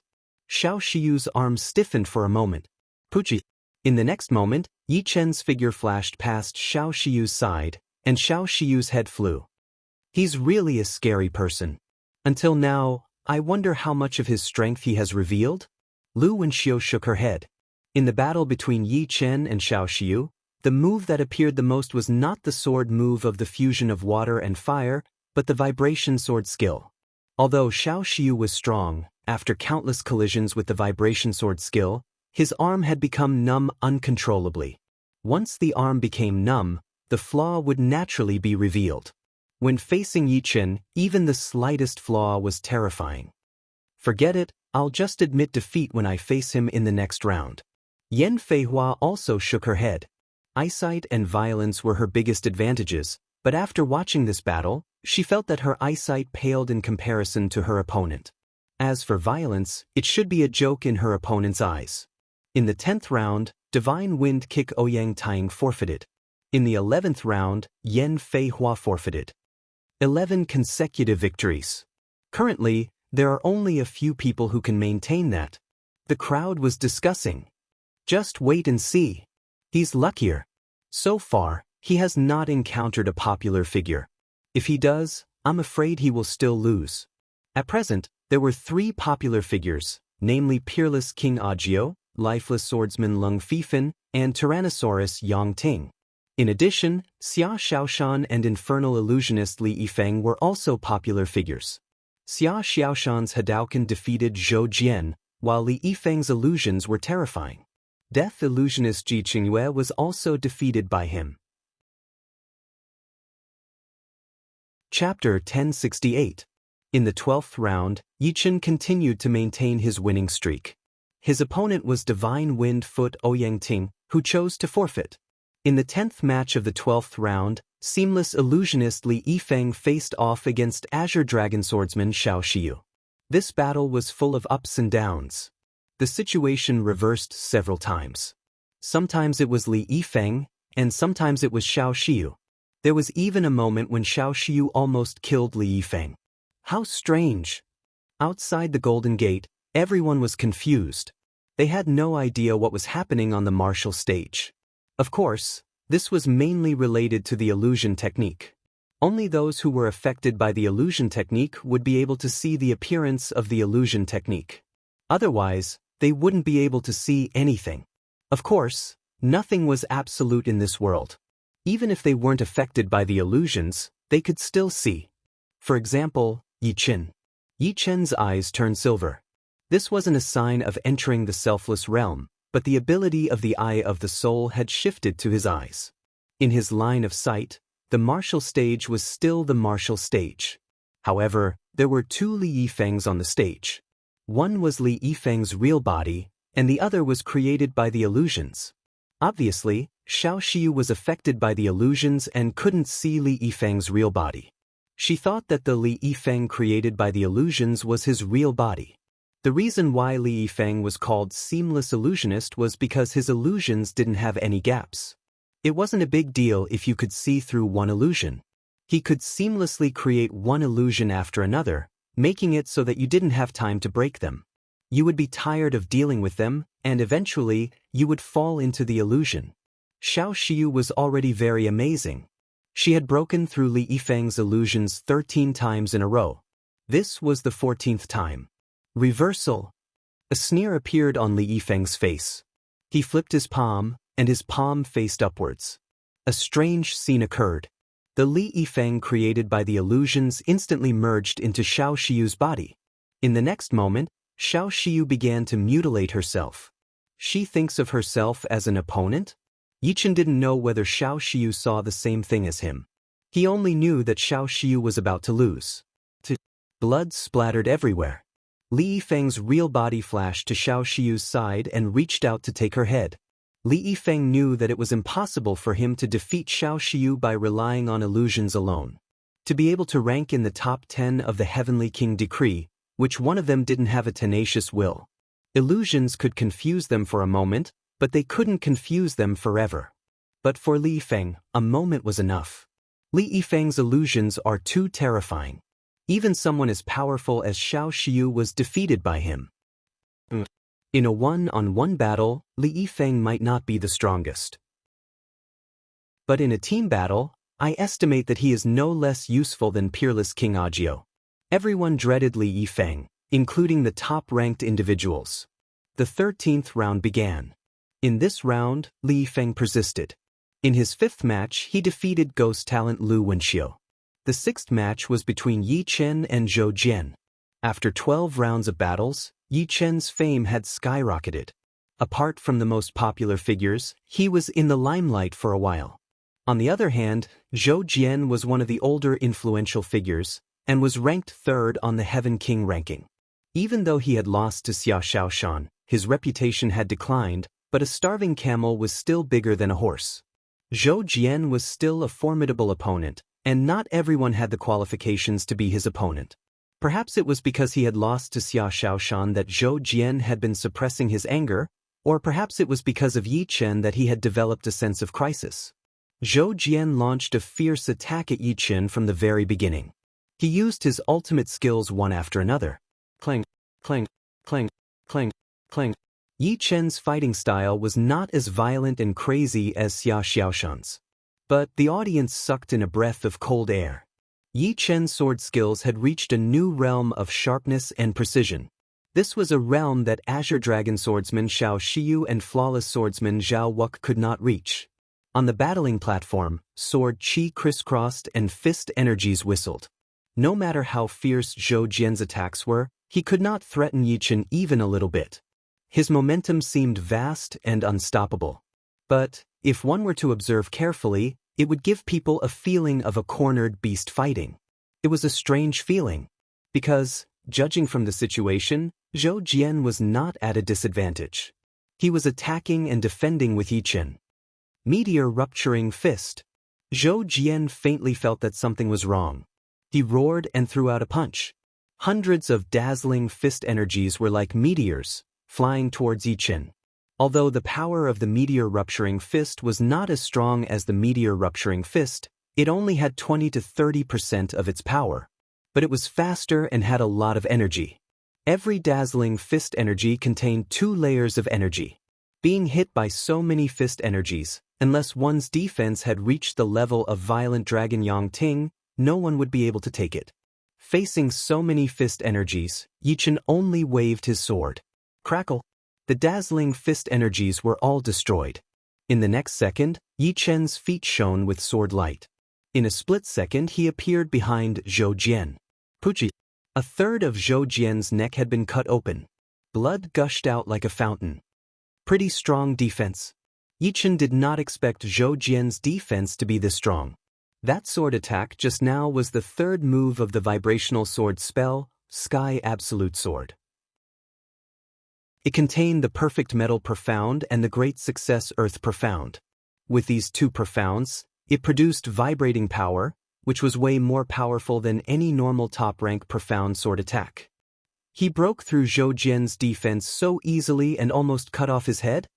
Xiao Xiu's arm stiffened for a moment. Puchi. In the next moment, Yi Chen's figure flashed past Xiao Xiu's side, and Xiao Xiu's head flew. He's really a scary person. Until now, I wonder how much of his strength he has revealed? Lu Wenxiu shook her head. In the battle between Yi Chen and Xiao Xiu, the move that appeared the most was not the sword move of the fusion of water and fire, but the vibration sword skill. Although Xiao Xiu was strong, after countless collisions with the vibration sword skill, his arm had become numb uncontrollably. Once the arm became numb, the flaw would naturally be revealed. When facing Yi Chen, even the slightest flaw was terrifying. Forget it, I'll just admit defeat when I face him in the next round. Yan Feihua also shook her head. Eyesight and violence were her biggest advantages, but after watching this battle, she felt that her eyesight paled in comparison to her opponent. As for violence, it should be a joke in her opponent's eyes. In the 10th round, Divine Wind Kick Ouyang Taiying forfeited. In the 11th round, Yan Feihua forfeited. 11 consecutive victories. Currently, there are only a few people who can maintain that. The crowd was discussing. Just wait and see. He's luckier. So far, he has not encountered a popular figure. If he does, I'm afraid he will still lose. At present, there were 3 popular figures, namely Peerless King Agio, Lifeless Swordsman Lung Fifan, and Tyrannosaurus Yang Ting. In addition, Xia Xiaoshan and Infernal Illusionist Li Yifeng were also popular figures. Xia Xiaoshan's Hadouken defeated Zhou Jian, while Li Yifeng's illusions were terrifying. Death Illusionist Ji Qingyue was also defeated by him. Chapter 1068. In the 12th round, Yichen continued to maintain his winning streak. His opponent was Divine Wind Foot Ouyang Ting, who chose to forfeit. In the 10th match of the 12th round, Seamless Illusionist Li Yifeng faced off against Azure Dragon Swordsman Xiao Xiyu. This battle was full of ups and downs. The situation reversed several times. Sometimes it was Li Yifeng, and sometimes it was Xiao Xiyu. There was even a moment when Xiao Xiyu almost killed Li Yifeng. How strange! Outside the Golden Gate, everyone was confused. They had no idea what was happening on the martial stage. Of course, this was mainly related to the illusion technique. Only those who were affected by the illusion technique would be able to see the appearance of the illusion technique. Otherwise, they wouldn't be able to see anything. Of course, nothing was absolute in this world. Even if they weren't affected by the illusions, they could still see. For example, Yichen's eyes turned silver. This wasn't a sign of entering the selfless realm, but the ability of the eye of the soul had shifted to his eyes. In his line of sight, the martial stage was still the martial stage. However, there were 2 Li Yifengs on the stage. One was Li Yifeng's real body, and the other was created by the illusions. Obviously, Xiao Xiyu was affected by the illusions and couldn't see Li Yifeng's real body. She thought that the Li Yifeng created by the illusions was his real body. The reason why Li Yifeng was called Seamless Illusionist was because his illusions didn't have any gaps. It wasn't a big deal if you could see through one illusion. He could seamlessly create one illusion after another, making it so that you didn't have time to break them. You would be tired of dealing with them, and eventually, you would fall into the illusion. Xiao Xiyu was already very amazing. She had broken through Li Yifeng's illusions 13 times in a row. This was the 14th time. Reversal. A sneer appeared on Li Yifeng's face. He flipped his palm, and his palm faced upwards. A strange scene occurred. The Li Yifeng created by the illusions instantly merged into Xiao Xiyu's body. In the next moment, Xiao Xiyu began to mutilate herself. She thinks of herself as an opponent? Yichen didn't know whether Xiao Xiyu saw the same thing as him. He only knew that Xiao Xiyu was about to lose. Blood splattered everywhere. Li Yifeng's real body flashed to Xiao Xiyu's side and reached out to take her head. Li Yifeng knew that it was impossible for him to defeat Xiao Xiyu by relying on illusions alone. To be able to rank in the top 10 of the Heavenly King decree, which one of them didn't have a tenacious will. Illusions could confuse them for a moment, but they couldn't confuse them forever. But for Li Yifeng, a moment was enough. Li Yifeng's illusions are too terrifying. Even someone as powerful as Xiao Xiyu was defeated by him. In a one-on-one battle, Li Yifeng might not be the strongest. But in a team battle, I estimate that he is no less useful than Peerless King Agio. Everyone dreaded Li Yifeng, including the top-ranked individuals. The 13th round began. In this round, Li Yifeng persisted. In his 5th match, he defeated Ghost Talent Lu Wenxiu. The 6th match was between Yi Chen and Zhou Jian. After 12 rounds of battles, Yi Chen's fame had skyrocketed. Apart from the most popular figures, he was in the limelight for a while. On the other hand, Zhou Jian was one of the older influential figures, and was ranked 3rd on the Heaven King ranking. Even though he had lost to Xia Xiaoshan, his reputation had declined, but a starving camel was still bigger than a horse. Zhou Jian was still a formidable opponent, and not everyone had the qualifications to be his opponent. Perhaps it was because he had lost to Xia Xiaoshan that Zhou Jian had been suppressing his anger, or perhaps it was because of Yi Chen that he had developed a sense of crisis. Zhou Jian launched a fierce attack at Yi Chen from the very beginning. He used his ultimate skills one after another. Clang, clang, clang, clang, clang, Yi Chen's fighting style was not as violent and crazy as Xia Xiaoshan's. But the audience sucked in a breath of cold air. Yi Chen's sword skills had reached a new realm of sharpness and precision. This was a realm that Azure Dragon swordsman Xiao Shiyu and flawless swordsman Zhao Wuk could not reach. On the battling platform, sword chi crisscrossed and fist energies whistled. No matter how fierce Zhou Jian's attacks were, he could not threaten Yi Chen even a little bit. His momentum seemed vast and unstoppable. But, if one were to observe carefully, it would give people a feeling of a cornered beast fighting. It was a strange feeling. Because, judging from the situation, Zhou Jian was not at a disadvantage. He was attacking and defending with Yi Chen. Meteor rupturing fist. Zhou Jian faintly felt that something was wrong. He roared and threw out a punch. Hundreds of dazzling fist energies were like meteors, flying towards Yi Chen. Although the power of the meteor-rupturing fist was not as strong as the meteor-rupturing fist, it only had 20 to 30% of its power. But it was faster and had a lot of energy. Every dazzling fist energy contained 2 layers of energy. Being hit by so many fist energies, unless one's defense had reached the level of violent Dragon Yang Ting, no one would be able to take it. Facing so many fist energies, Yi Chen only waved his sword. Crackle! The dazzling fist energies were all destroyed. In the next second, Yi Chen's feet shone with sword light. In a split second he appeared behind Zhou Jian. Puchi! A third of Zhou Jian's neck had been cut open. Blood gushed out like a fountain. Pretty strong defense. Yi Chen did not expect Zhou Jian's defense to be this strong. That sword attack just now was the 3rd move of the vibrational sword spell, Sky Absolute Sword. It contained the perfect metal profound and the great success earth profound. With these 2 profounds, it produced vibrating power, which was way more powerful than any normal top-rank profound sword attack. He broke through Zhou Jian's defense so easily and almost cut off his head?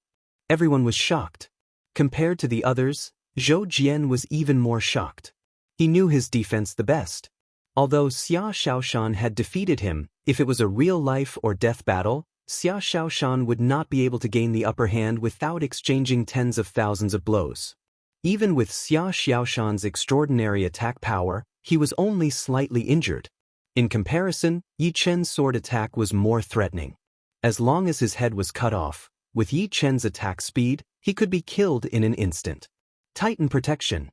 Everyone was shocked. Compared to the others, Zhou Jian was even more shocked. He knew his defense the best. Although Xia Xiaoshan had defeated him, if it was a real-life or death battle, Xia Xiaoshan would not be able to gain the upper hand without exchanging tens of thousands of blows. Even with Xia Xiaoshan's extraordinary attack power, he was only slightly injured. In comparison, Yi Chen's sword attack was more threatening. As long as his head was cut off, with Yi Chen's attack speed, he could be killed in an instant. Titan protection.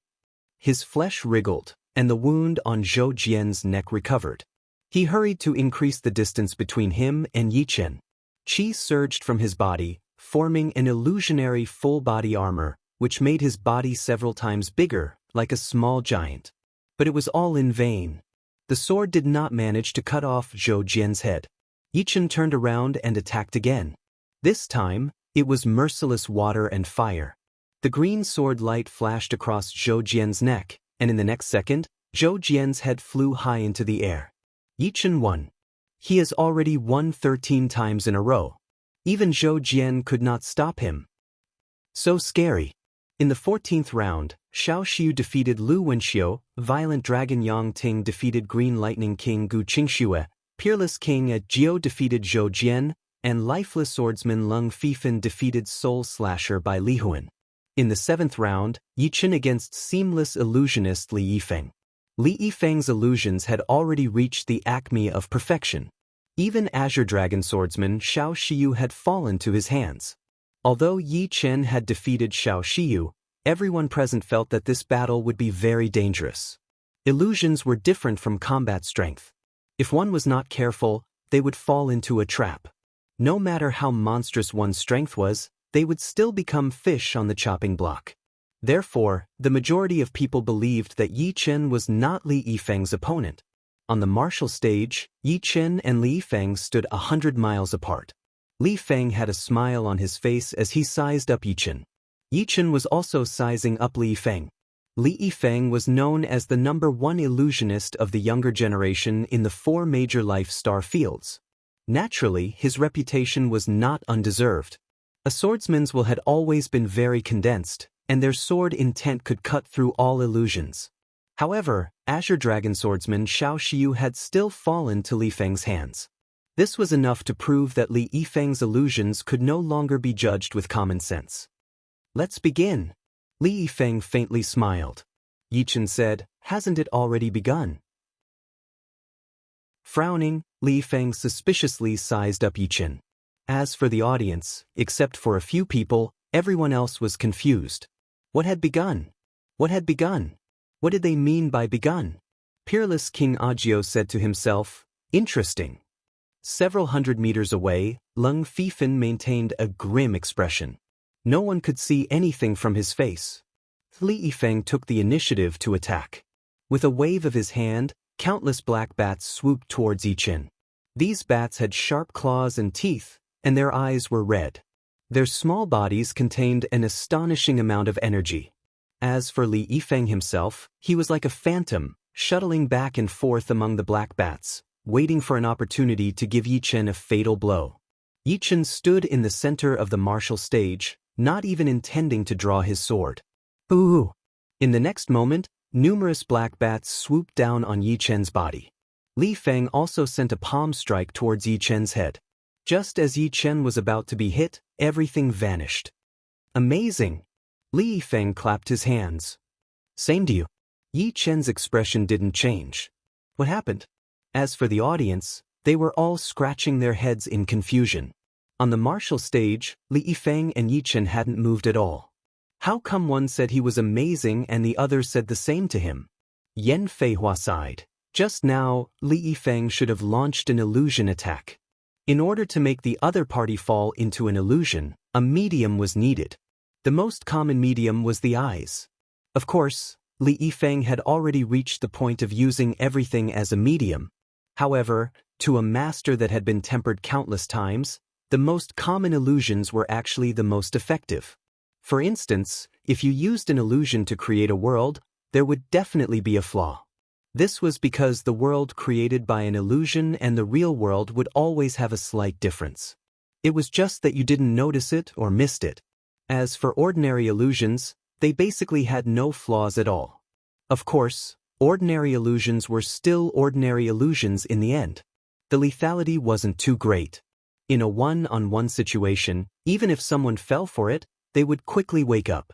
His flesh wriggled, and the wound on Zhou Jian's neck recovered. He hurried to increase the distance between him and Yi Chen. Qi surged from his body, forming an illusionary full-body armor, which made his body several times bigger, like a small giant. But it was all in vain. The sword did not manage to cut off Zhou Jian's head. Yi Chen turned around and attacked again. This time, it was merciless water and fire. The green sword light flashed across Zhou Jian's neck, and in the next second, Zhou Jian's head flew high into the air. Yi Chen won. He has already won 13 times in a row. Even Zhou Jian could not stop him. So scary. In the 14th round, Xiao Xiu defeated Lu Wenxiu, Violent Dragon Yang Ting defeated Green Lightning King Gu Qingxue, Peerless King Jiu defeated Zhou Jian, and Lifeless Swordsman Leng Fifan defeated Soul Slasher by Li Huan. In the 7th round, Yi Chen against Seamless Illusionist Li Yifeng. Li Yifeng's illusions had already reached the acme of perfection. Even Azure Dragon swordsman Xiao Shiyu had fallen to his hands. Although Yi Chen had defeated Xiao Shiyu, everyone present felt that this battle would be very dangerous. Illusions were different from combat strength. If one was not careful, they would fall into a trap. No matter how monstrous one's strength was, they would still become fish on the chopping block. Therefore, the majority of people believed that Yi Chen was not Li Yifeng's opponent. On the martial stage, Yi Chen and Li Yifeng stood 100 miles apart. Li Feng had a smile on his face as he sized up Yi Chen. Yi Chen was also sizing up Li Yifeng. Li Yifeng was known as the #1 illusionist of the younger generation in the 4 major life star fields. Naturally, his reputation was not undeserved. A swordsman's will had always been very condensed, and their sword intent could cut through all illusions. However, Azure Dragon swordsman Xiao Shiyu had still fallen to Li Feng's hands. This was enough to prove that Li Yifeng's illusions could no longer be judged with common sense. "Let's begin." Li Yifeng faintly smiled. Yi Chen said, "Hasn't it already begun?" Frowning, Li Yifeng suspiciously sized up Yi Chen. As for the audience, except for a few people, everyone else was confused. What had begun? What had begun? What did they mean by begun? Peerless King Agio said to himself, "Interesting." Several hundred meters away, Lung Fifan maintained a grim expression. No one could see anything from his face. Li Yifeng took the initiative to attack. With a wave of his hand, countless black bats swooped towards Yi Chen. These bats had sharp claws and teeth, and their eyes were red. Their small bodies contained an astonishing amount of energy. As for Li Yifeng himself, he was like a phantom, shuttling back and forth among the black bats, waiting for an opportunity to give Yi Chen a fatal blow. Yi Chen stood in the center of the martial stage, not even intending to draw his sword. Ooh! In the next moment, numerous black bats swooped down on Yi Chen's body. Li Feng also sent a palm strike towards Yi Chen's head. Just as Yi Chen was about to be hit, everything vanished. Amazing! Li Feng clapped his hands. Same to you. Yi Chen's expression didn't change. What happened? As for the audience, they were all scratching their heads in confusion. On the martial stage, Li Yifeng and Yi Chen hadn't moved at all. How come one said he was amazing and the other said the same to him? Yan Feihua sighed. Just now, Li Yifeng should have launched an illusion attack. In order to make the other party fall into an illusion, a medium was needed. The most common medium was the eyes. Of course, Li Yifeng had already reached the point of using everything as a medium. However, to a master that had been tempered countless times, the most common illusions were actually the most effective. For instance, if you used an illusion to create a world, there would definitely be a flaw. This was because the world created by an illusion and the real world would always have a slight difference. It was just that you didn't notice it or missed it. As for ordinary illusions, they basically had no flaws at all. Of course, ordinary illusions were still ordinary illusions in the end. The lethality wasn't too great. In a one-on-one situation, even if someone fell for it, they would quickly wake up.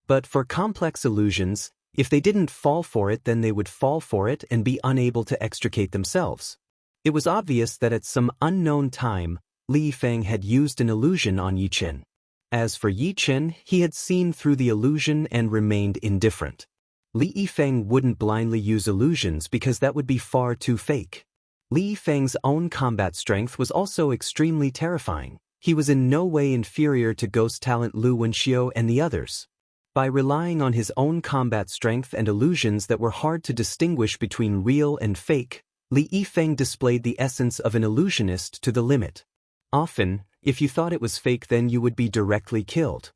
But for complex illusions, if they didn't fall for it, then they would fall for it and be unable to extricate themselves. It was obvious that at some unknown time, Li Yifeng had used an illusion on Yi Chen. As for Yi Chen, he had seen through the illusion and remained indifferent. Li Yifeng wouldn't blindly use illusions because that would be far too fake. Li Yifeng's own combat strength was also extremely terrifying. He was in no way inferior to ghost talent Lu Wenxiu and the others. By relying on his own combat strength and illusions that were hard to distinguish between real and fake, Li Yifeng displayed the essence of an illusionist to the limit. Often, if you thought it was fake, then you would be directly killed.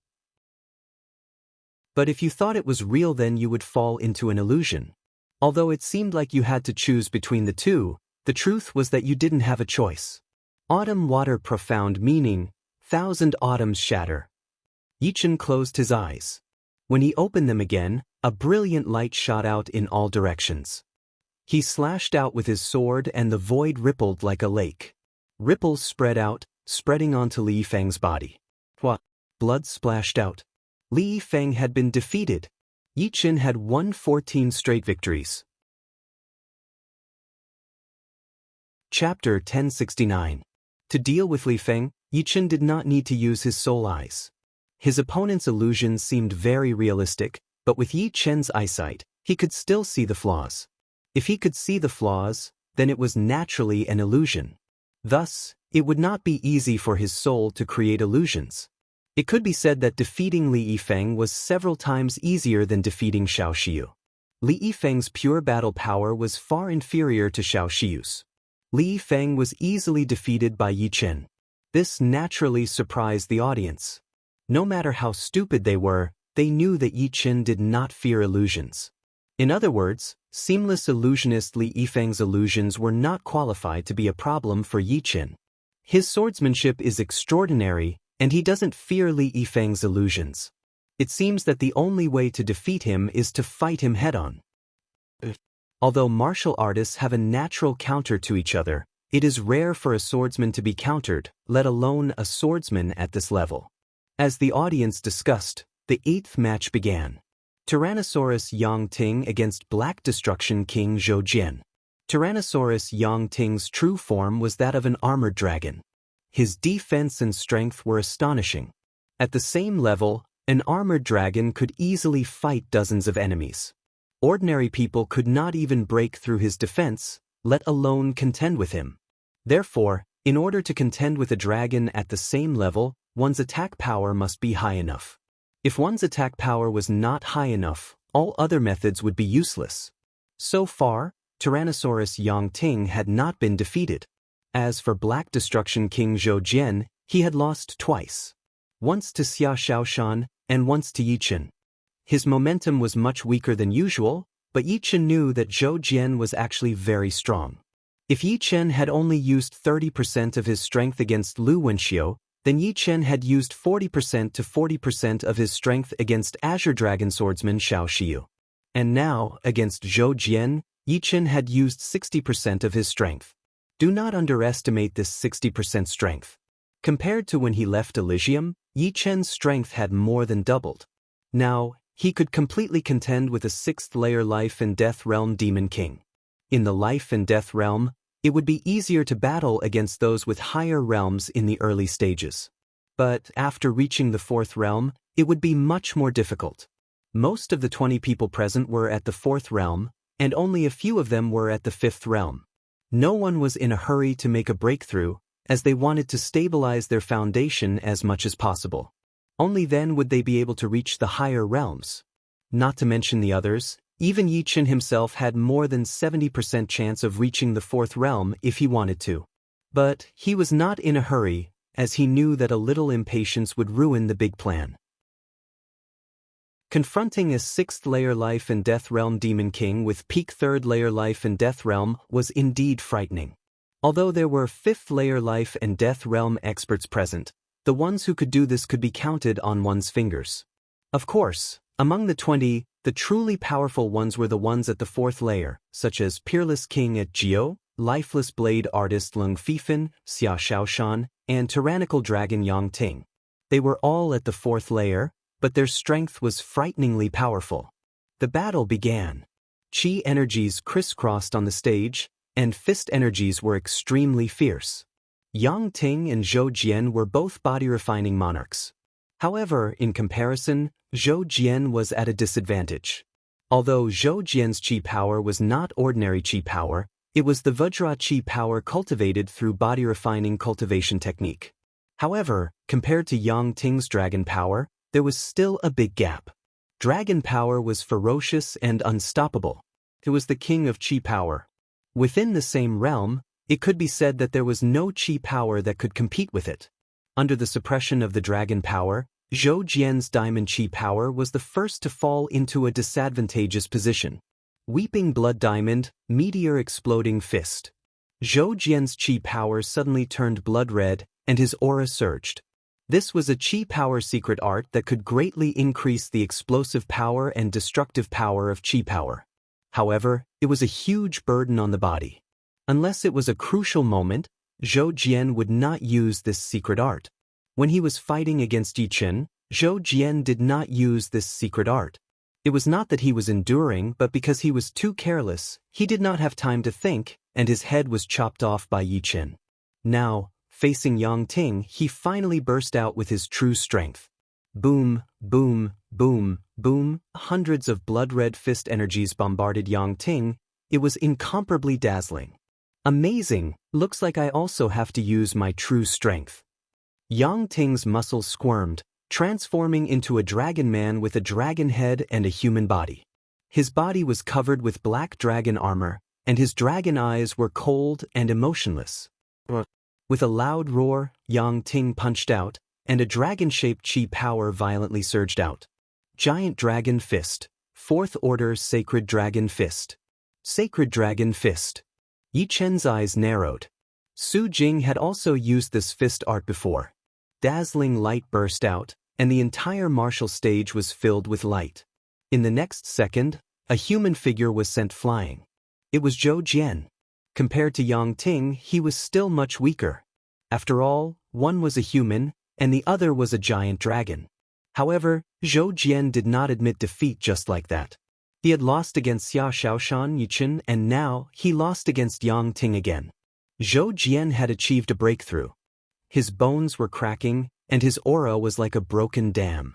But if you thought it was real, then you would fall into an illusion. Although it seemed like you had to choose between the two, the truth was that you didn't have a choice. Autumn water, profound meaning, thousand autumns shatter. Yi Chen closed his eyes. When he opened them again, a brilliant light shot out in all directions. He slashed out with his sword and the void rippled like a lake. Ripples spread out, spreading onto Li Yifeng's body. What? Blood splashed out. Li Yifeng had been defeated. Yi Chen had won 14 straight victories. Chapter 1069. To deal with Li Feng, Yi Chen did not need to use his soul eyes. His opponent's illusions seemed very realistic, but with Yi Chen's eyesight, he could still see the flaws. If he could see the flaws, then it was naturally an illusion. Thus, it would not be easy for his soul to create illusions. It could be said that defeating Li Yifeng was several times easier than defeating Xiao Xiu. Li Yifeng's pure battle power was far inferior to Xiao Xiu's. Li Yifeng was easily defeated by Yi Chen. This naturally surprised the audience. No matter how stupid they were, they knew that Yi Chen did not fear illusions. In other words, seamless illusionist Li Yifeng's illusions were not qualified to be a problem for Yi Chen. His swordsmanship is extraordinary, and he doesn't fear Li Yifeng's illusions. It seems that the only way to defeat him is to fight him head-on. Although martial artists have a natural counter to each other, It is rare for a swordsman to be countered, let alone a swordsman at this level. As the audience discussed, the 8th match began. Tyrannosaurus Yangting against Black Destruction King Zhou Jian. Tyrannosaurus Yangting's true form was that of an armored dragon. His defense and strength were astonishing. At the same level, an armored dragon could easily fight dozens of enemies. Ordinary people could not even break through his defense, let alone contend with him. Therefore, in order to contend with a dragon at the same level, one's attack power must be high enough. If one's attack power was not high enough, all other methods would be useless. So far, Tyrannosaurus Yangting had not been defeated. As for Black Destruction King Zhou Jian, he had lost twice. Once to Xia Shaoshan, and once to Yichen. His momentum was much weaker than usual, but Yichen knew that Zhou Jian was actually very strong. If Yichen had only used 30% of his strength against Lu Wenxiu, then Yichen had used 40% to 40% of his strength against Azure Dragon Swordsman Xiao Xiu. And now, against Zhou Jian, Yichen had used 60% of his strength. Do not underestimate this 60% strength. Compared to when he left Elysium, Yichen's strength had more than doubled. Now, he could completely contend with a 6th-layer Life and Death Realm Demon King. In the Life and Death Realm, it would be easier to battle against those with higher realms in the early stages. But after reaching the 4th realm, it would be much more difficult. Most of the 20 people present were at the 4th realm, and only a few of them were at the 5th realm. No one was in a hurry to make a breakthrough, as they wanted to stabilize their foundation as much as possible. Only then would they be able to reach the higher realms. Not to mention the others, even Yichen himself had more than 70% chance of reaching the 4th realm if he wanted to. But he was not in a hurry, as he knew that a little impatience would ruin the big plan. Confronting a 6th-layer Life and Death Realm Demon King with peak 3rd-layer Life and Death Realm was indeed frightening. Although there were 5th-layer Life and Death Realm experts present, the ones who could do this could be counted on one's fingers. Of course, among the 20, the truly powerful ones were the ones at the 4th layer, such as Peerless King at Jiu, Lifeless Blade Artist Lung Fifan, Xia Shaoshan, and Tyrannical Dragon Yangting. They were all at the 4th layer, but their strength was frighteningly powerful. The battle began. Qi energies crisscrossed on the stage, and fist energies were extremely fierce. Yangting and Zhou Jian were both body-refining monarchs. However, in comparison, Zhou Jian was at a disadvantage. Although Zhou Jian's qi power was not ordinary qi power, it was the Vajra qi power cultivated through body-refining cultivation technique. However, compared to Yangting's dragon power, there was still a big gap. Dragon power was ferocious and unstoppable. It was the king of qi power. Within the same realm, it could be said that there was no qi power that could compete with it. Under the suppression of the dragon power, Zhou Jian's diamond qi power was the first to fall into a disadvantageous position. Weeping Blood Diamond, Meteor Exploding Fist. Zhou Jian's qi power suddenly turned blood red, and his aura surged. This was a qi power secret art that could greatly increase the explosive power and destructive power of qi power. However, it was a huge burden on the body. Unless it was a crucial moment, Zhou Jian would not use this secret art. When he was fighting against Yichen, Zhou Jian did not use this secret art. It was not that he was enduring, but because he was too careless, he did not have time to think, and his head was chopped off by Yichen. Now, facing Yangting, he finally burst out with his true strength. Boom, boom, boom, boom, hundreds of blood-red fist energies bombarded Yangting. It was incomparably dazzling. Amazing, looks like I also have to use my true strength. Yangting's muscles squirmed, transforming into a dragon man with a dragon head and a human body. His body was covered with black dragon armor, and his dragon eyes were cold and emotionless. With a loud roar, Yangting punched out, and a dragon-shaped qi power violently surged out. Giant Dragon Fist. 4th Order Sacred Dragon Fist. Sacred Dragon Fist. Yichen's eyes narrowed. Su Jing had also used this fist art before. Dazzling light burst out, and the entire martial stage was filled with light. In the next second, a human figure was sent flying. It was Zhou Jian. Compared to Yang Ting, he was still much weaker. After all, one was a human, and the other was a giant dragon. However, Zhou Jian did not admit defeat just like that. He had lost against Xia Shaoshan Yichen, and now he lost against Yang Ting again. Zhou Jian had achieved a breakthrough. His bones were cracking, and his aura was like a broken dam.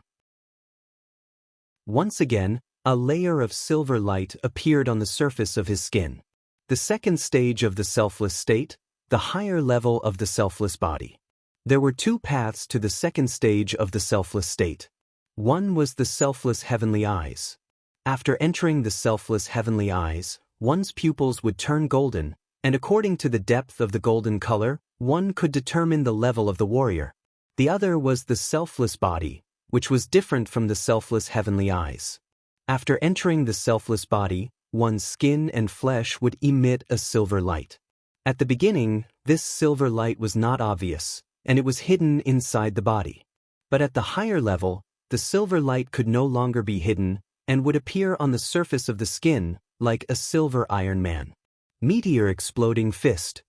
Once again, a layer of silver light appeared on the surface of his skin. The second stage of the selfless state, the higher level of the selfless body. There were two paths to the second stage of the selfless state. One was the selfless heavenly eyes. After entering the selfless heavenly eyes, one's pupils would turn golden, and according to the depth of the golden color, one could determine the level of the warrior. The other was the selfless body, which was different from the selfless heavenly eyes. After entering the selfless body, one's skin and flesh would emit a silver light. At the beginning, this silver light was not obvious, and it was hidden inside the body. But at the higher level, the silver light could no longer be hidden, and would appear on the surface of the skin, like a silver Iron Man. Meteor exploding fist.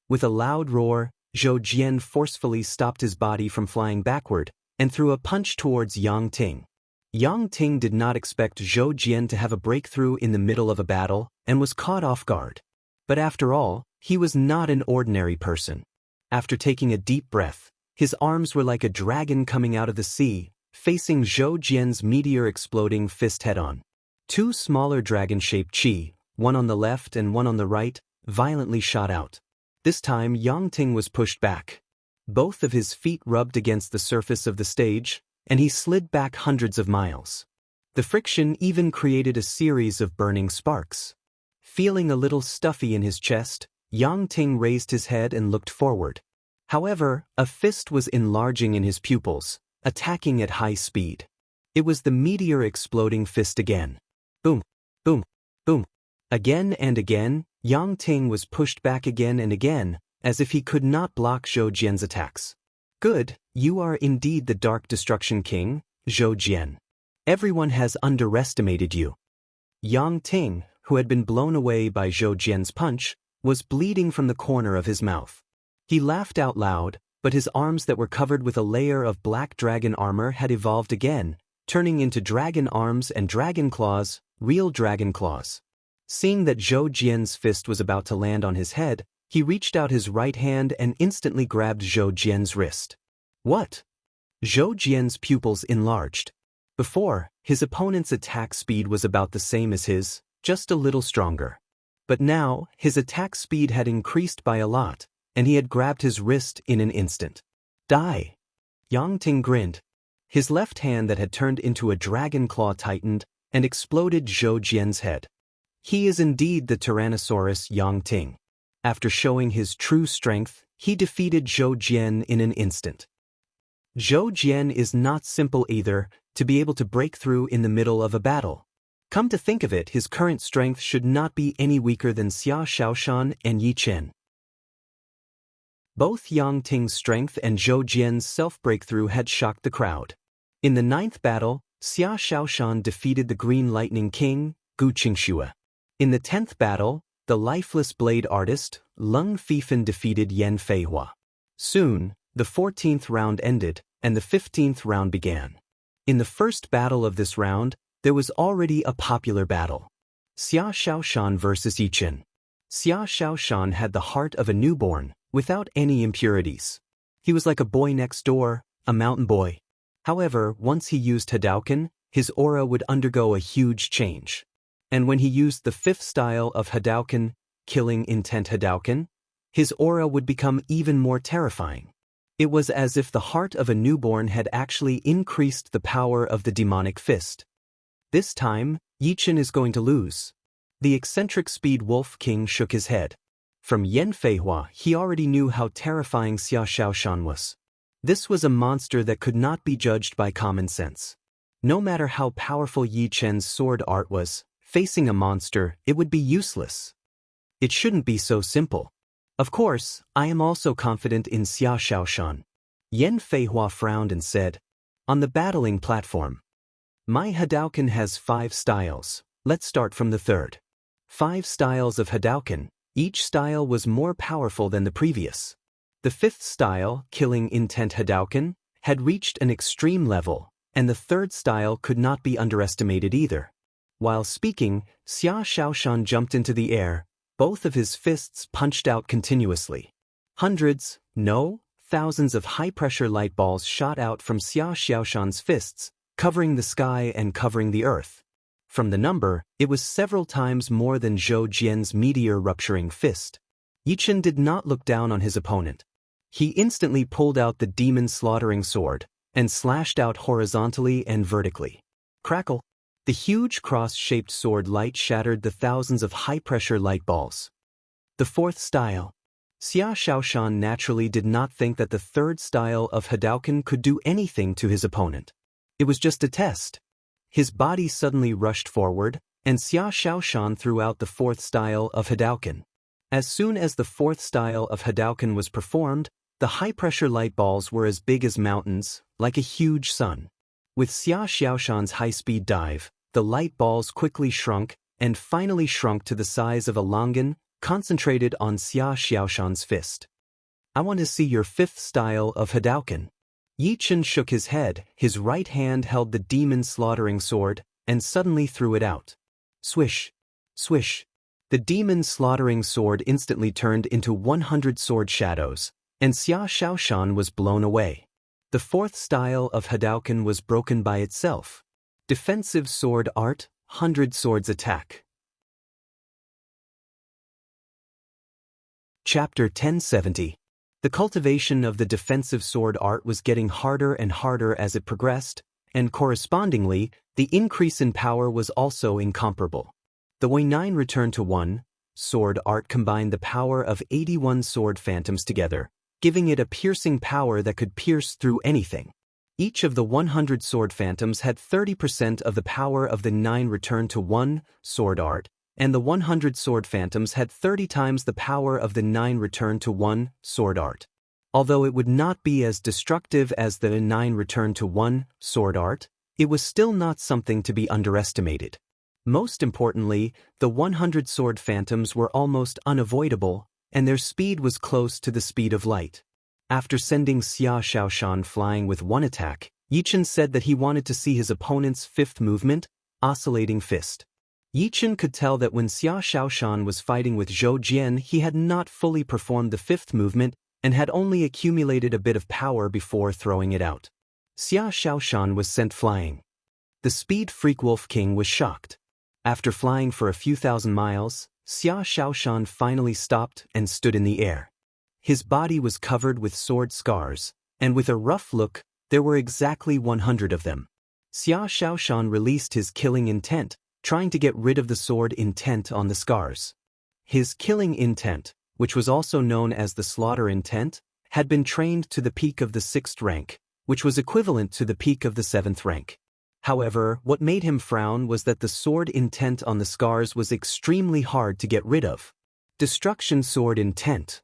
With a loud roar, Zhou Jian forcefully stopped his body from flying backward, and threw a punch towards Yang Ting. Yang Ting did not expect Zhou Jian to have a breakthrough in the middle of a battle, and was caught off guard. But after all, he was not an ordinary person. After taking a deep breath, his arms were like a dragon coming out of the sea, facing Zhou Jian's meteor-exploding fist head-on. Two smaller dragon-shaped chi, one on the left and one on the right, violently shot out. This time Yang Ting was pushed back. Both of his feet rubbed against the surface of the stage, and he slid back hundreds of miles. The friction even created a series of burning sparks. Feeling a little stuffy in his chest, Yang Ting raised his head and looked forward. However, a fist was enlarging in his pupils, attacking at high speed. It was the meteor-exploding fist again. Boom, boom, boom. Again and again, Yang Ting was pushed back again and again, as if he could not block Zhou Jian's attacks. Good, you are indeed the Dark Destruction King, Zhou Jian. Everyone has underestimated you. Yang Ting, who had been blown away by Zhou Jian's punch, was bleeding from the corner of his mouth. He laughed out loud, but his arms that were covered with a layer of black dragon armor had evolved again, turning into dragon arms and dragon claws, real dragon claws. Seeing that Zhou Jian's fist was about to land on his head, he reached out his right hand and instantly grabbed Zhou Jian's wrist. What? Zhou Jian's pupils enlarged. Before, his opponent's attack speed was about the same as his, just a little stronger. But now, his attack speed had increased by a lot, and he had grabbed his wrist in an instant. Die! Yang Ting grinned. His left hand that had turned into a dragon claw tightened and exploded Zhou Jian's head. He is indeed the Tyrannosaurus Yang Ting. After showing his true strength, he defeated Zhou Jian in an instant. Zhou Jian is not simple either, to be able to break through in the middle of a battle. Come to think of it, his current strength should not be any weaker than Xia Shaoshan and Yi Chen. Both Yang Ting's strength and Zhou Jian's self-breakthrough had shocked the crowd. In the 9th battle, Xia Shaoshan defeated the Green Lightning King, Gu Qingxue. In the 10th battle, the lifeless blade artist, Leng Fifan defeated Yan Feihua. Soon, the 14th round ended, and the 15th round began. In the first battle of this round, there was already a popular battle. Xia Shaoshan versus Yi Chen. Xia Shaoshan had the heart of a newborn, without any impurities. He was like a boy next door, a mountain boy. However, once he used Hadouken, his aura would undergo a huge change. And when he used the 5th style of Hadouken, Killing Intent Hadouken, his aura would become even more terrifying. It was as if the heart of a newborn had actually increased the power of the demonic fist. This time, Yi Chen is going to lose. The eccentric Speed Wolf King shook his head. From Yan Feihua, he already knew how terrifying Xia Shaoshan was. This was a monster that could not be judged by common sense. No matter how powerful Yi Chen's sword art was, facing a monster, it would be useless. It shouldn't be so simple. Of course, I am also confident in Xia Shaoshan. Yan Feihua frowned and said, on the battling platform. My Hadouken has 5 styles. Let's start from the 3rd. 5 styles of Hadouken, Each style was more powerful than the previous. The fifth style, Killing Intent Hadouken, had reached an extreme level, and the third style could not be underestimated either. While speaking, Xia Xiaoshan jumped into the air, both of his fists punched out continuously. Hundreds, no, thousands of high-pressure light balls shot out from Xia Xiaoshan's fists, covering the sky and covering the earth. From the number, it was several times more than Zhou Jian's meteor-rupturing fist. Yichen did not look down on his opponent. He instantly pulled out the demon-slaughtering sword, and slashed out horizontally and vertically. Crackle! The huge cross-shaped sword light shattered the thousands of high-pressure light balls. The fourth style. Xia Xiaoshan naturally did not think that the third style of Hadouken could do anything to his opponent. It was just a test. His body suddenly rushed forward, and Xia Xiaoshan threw out the fourth style of Hadouken. As soon as the fourth style of Hadouken was performed, the high-pressure light balls were as big as mountains, like a huge sun. With Xia Xiaoshan's high-speed dive, the light balls quickly shrunk, and finally shrunk to the size of a longan, concentrated on Xia Xiaoshan's fist. I want to see your fifth style of Hadouken. Yichen shook his head, his right hand held the demon-slaughtering sword, and suddenly threw it out. Swish! Swish! The demon-slaughtering sword instantly turned into 100 sword shadows, and Xia Xiaoshan was blown away. The fourth style of Hadouken was broken by itself. Defensive Sword Art, 100 Swords Attack. Chapter 1070. The cultivation of the defensive sword art was getting harder and harder as it progressed, and correspondingly, the increase in power was also incomparable. The Wei9 Return to 1 sword art combined the power of 81 sword phantoms together, giving it a piercing power that could pierce through anything. Each of the 100 sword phantoms had 30% of the power of the 9 Return to 1 sword art, and the 100 sword phantoms had 30 times the power of the 9 Return to 1 sword art. Although it would not be as destructive as the 9 Return to 1 sword art, it was still not something to be underestimated. Most importantly, the 100 sword phantoms were almost unavoidable, and their speed was close to the speed of light. After sending Xia Xiaoshan flying with one attack, Yichen said that he wanted to see his opponent's fifth movement, Oscillating Fist. Yichen could tell that when Xia Xiaoshan was fighting with Zhou Jian, he had not fully performed the fifth movement and had only accumulated a bit of power before throwing it out. Xia Xiaoshan was sent flying. The Speed Freak Wolf King was shocked. After flying for a few thousand miles, Xia Xiaoshan finally stopped and stood in the air. His body was covered with sword scars, and with a rough look, there were exactly 100 of them. Xia Xiaoshan released his killing intent, trying to get rid of the sword intent on the scars. His killing intent, which was also known as the slaughter intent, had been trained to the peak of the 6th rank, which was equivalent to the peak of the 7th rank. However, what made him frown was that the sword intent on the scars was extremely hard to get rid of. Destruction Sword Intent.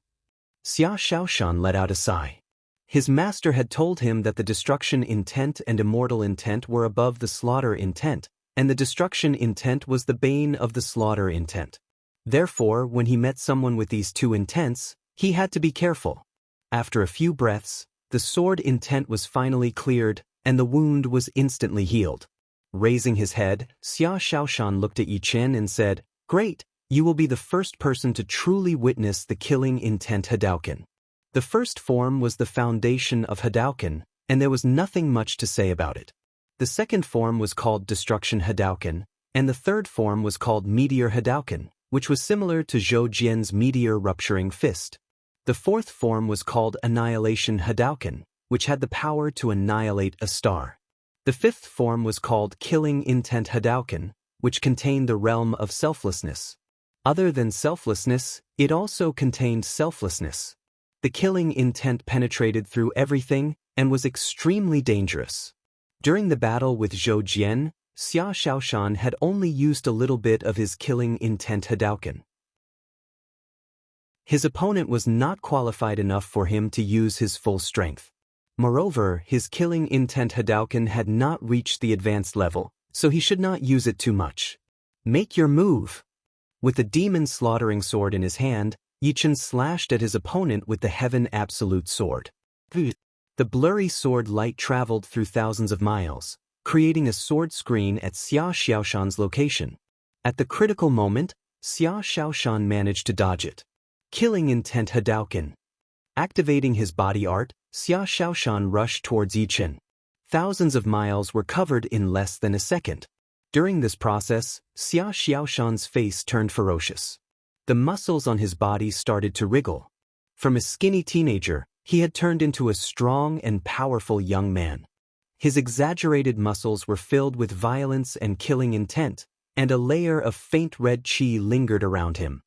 Xia Xiaoshan let out a sigh. His master had told him that the destruction intent and immortal intent were above the slaughter intent, and the destruction intent was the bane of the slaughter intent. Therefore, when he met someone with these two intents, he had to be careful. After a few breaths, the sword intent was finally cleared, and the wound was instantly healed. Raising his head, Xia Xiaoshan looked at Yichen and said, "Great, you will be the first person to truly witness the killing intent Hadouken." The first form was the foundation of Hadouken, and there was nothing much to say about it. The second form was called Destruction Hadouken, and the third form was called Meteor Hadouken, which was similar to Zhou Jian's meteor-rupturing fist. The fourth form was called Annihilation Hadouken, which had the power to annihilate a star. The fifth form was called Killing Intent Hadouken, which contained the realm of selflessness. Other than selflessness, it also contained selflessness. The killing intent penetrated through everything and was extremely dangerous. During the battle with Zhou Jian, Xia Xiaoshan had only used a little bit of his killing intent Hadouken. His opponent was not qualified enough for him to use his full strength. Moreover, his killing intent Hadouken had not reached the advanced level, so he should not use it too much. Make your move. With the demon slaughtering sword in his hand, Yichen slashed at his opponent with the Heaven Absolute Sword. The blurry sword light traveled through thousands of miles, creating a sword screen at Xia Xiaoshan's location. At the critical moment, Xia Xiaoshan managed to dodge it. Killing Intent Hadouken. Activating his body art, Xia Xiaoshan rushed towards Yichen. Thousands of miles were covered in less than a second. During this process, Xia Xiaoshan's face turned ferocious. The muscles on his body started to wriggle. From a skinny teenager, he had turned into a strong and powerful young man. His exaggerated muscles were filled with violence and killing intent, and a layer of faint red qi lingered around him.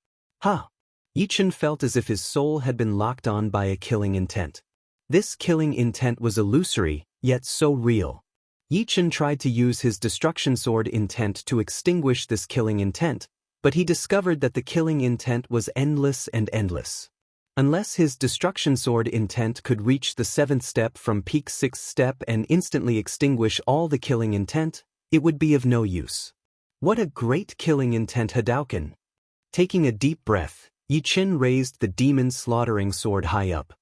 Yichen felt as if his soul had been locked on by a killing intent. This killing intent was illusory, yet so real. Yichen tried to use his destruction sword intent to extinguish this killing intent, but he discovered that the killing intent was endless and endless. Unless his destruction sword intent could reach the 7th step from peak 6th step and instantly extinguish all the killing intent, it would be of no use. What a great killing intent Hadouken! Taking a deep breath, Yichen raised the demon slaughtering sword high up.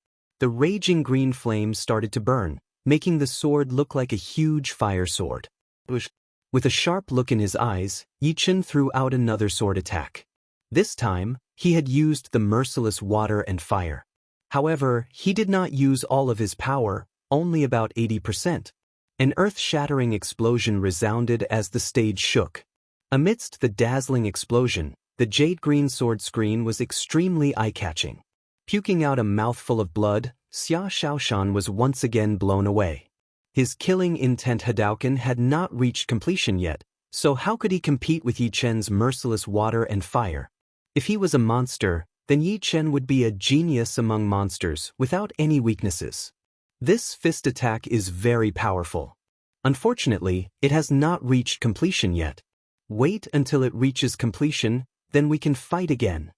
The raging green flames started to burn, making the sword look like a huge fire sword. With a sharp look in his eyes, Yichen threw out another sword attack. This time, he had used the merciless water and fire. However, he did not use all of his power, only about 80%. An earth-shattering explosion resounded as the stage shook. Amidst the dazzling explosion, the jade-green sword screen was extremely eye-catching. Puking out a mouthful of blood, Xia Xiaoshan was once again blown away. His killing intent Hadouken had not reached completion yet, so how could he compete with Yichen's merciless water and fire? If he was a monster, then Yichen would be a genius among monsters without any weaknesses. This fist attack is very powerful. Unfortunately, it has not reached completion yet. Wait until it reaches completion, then we can fight again.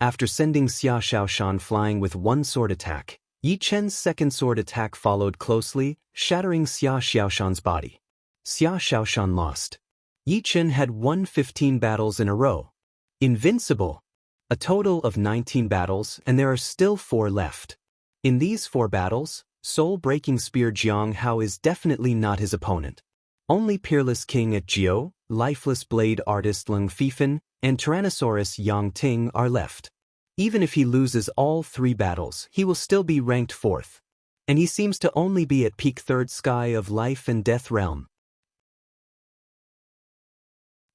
After sending Xia Xiaoshan flying with one sword attack, Yichen's second sword attack followed closely, shattering Xia Xiaoshan's body. Xia Xiaoshan lost. Yichen had won 15 battles in a row. Invincible! A total of 19 battles, and there are still 4 left. In these 4 battles, soul-breaking spear Jiang Hao is definitely not his opponent. Only Peerless King at Jiao, lifeless blade artist Leng Fifan, and Tyrannosaurus Yang Ting are left. Even if he loses all 3 battles, he will still be ranked 4th. And he seems to only be at peak 3rd sky of life and death realm.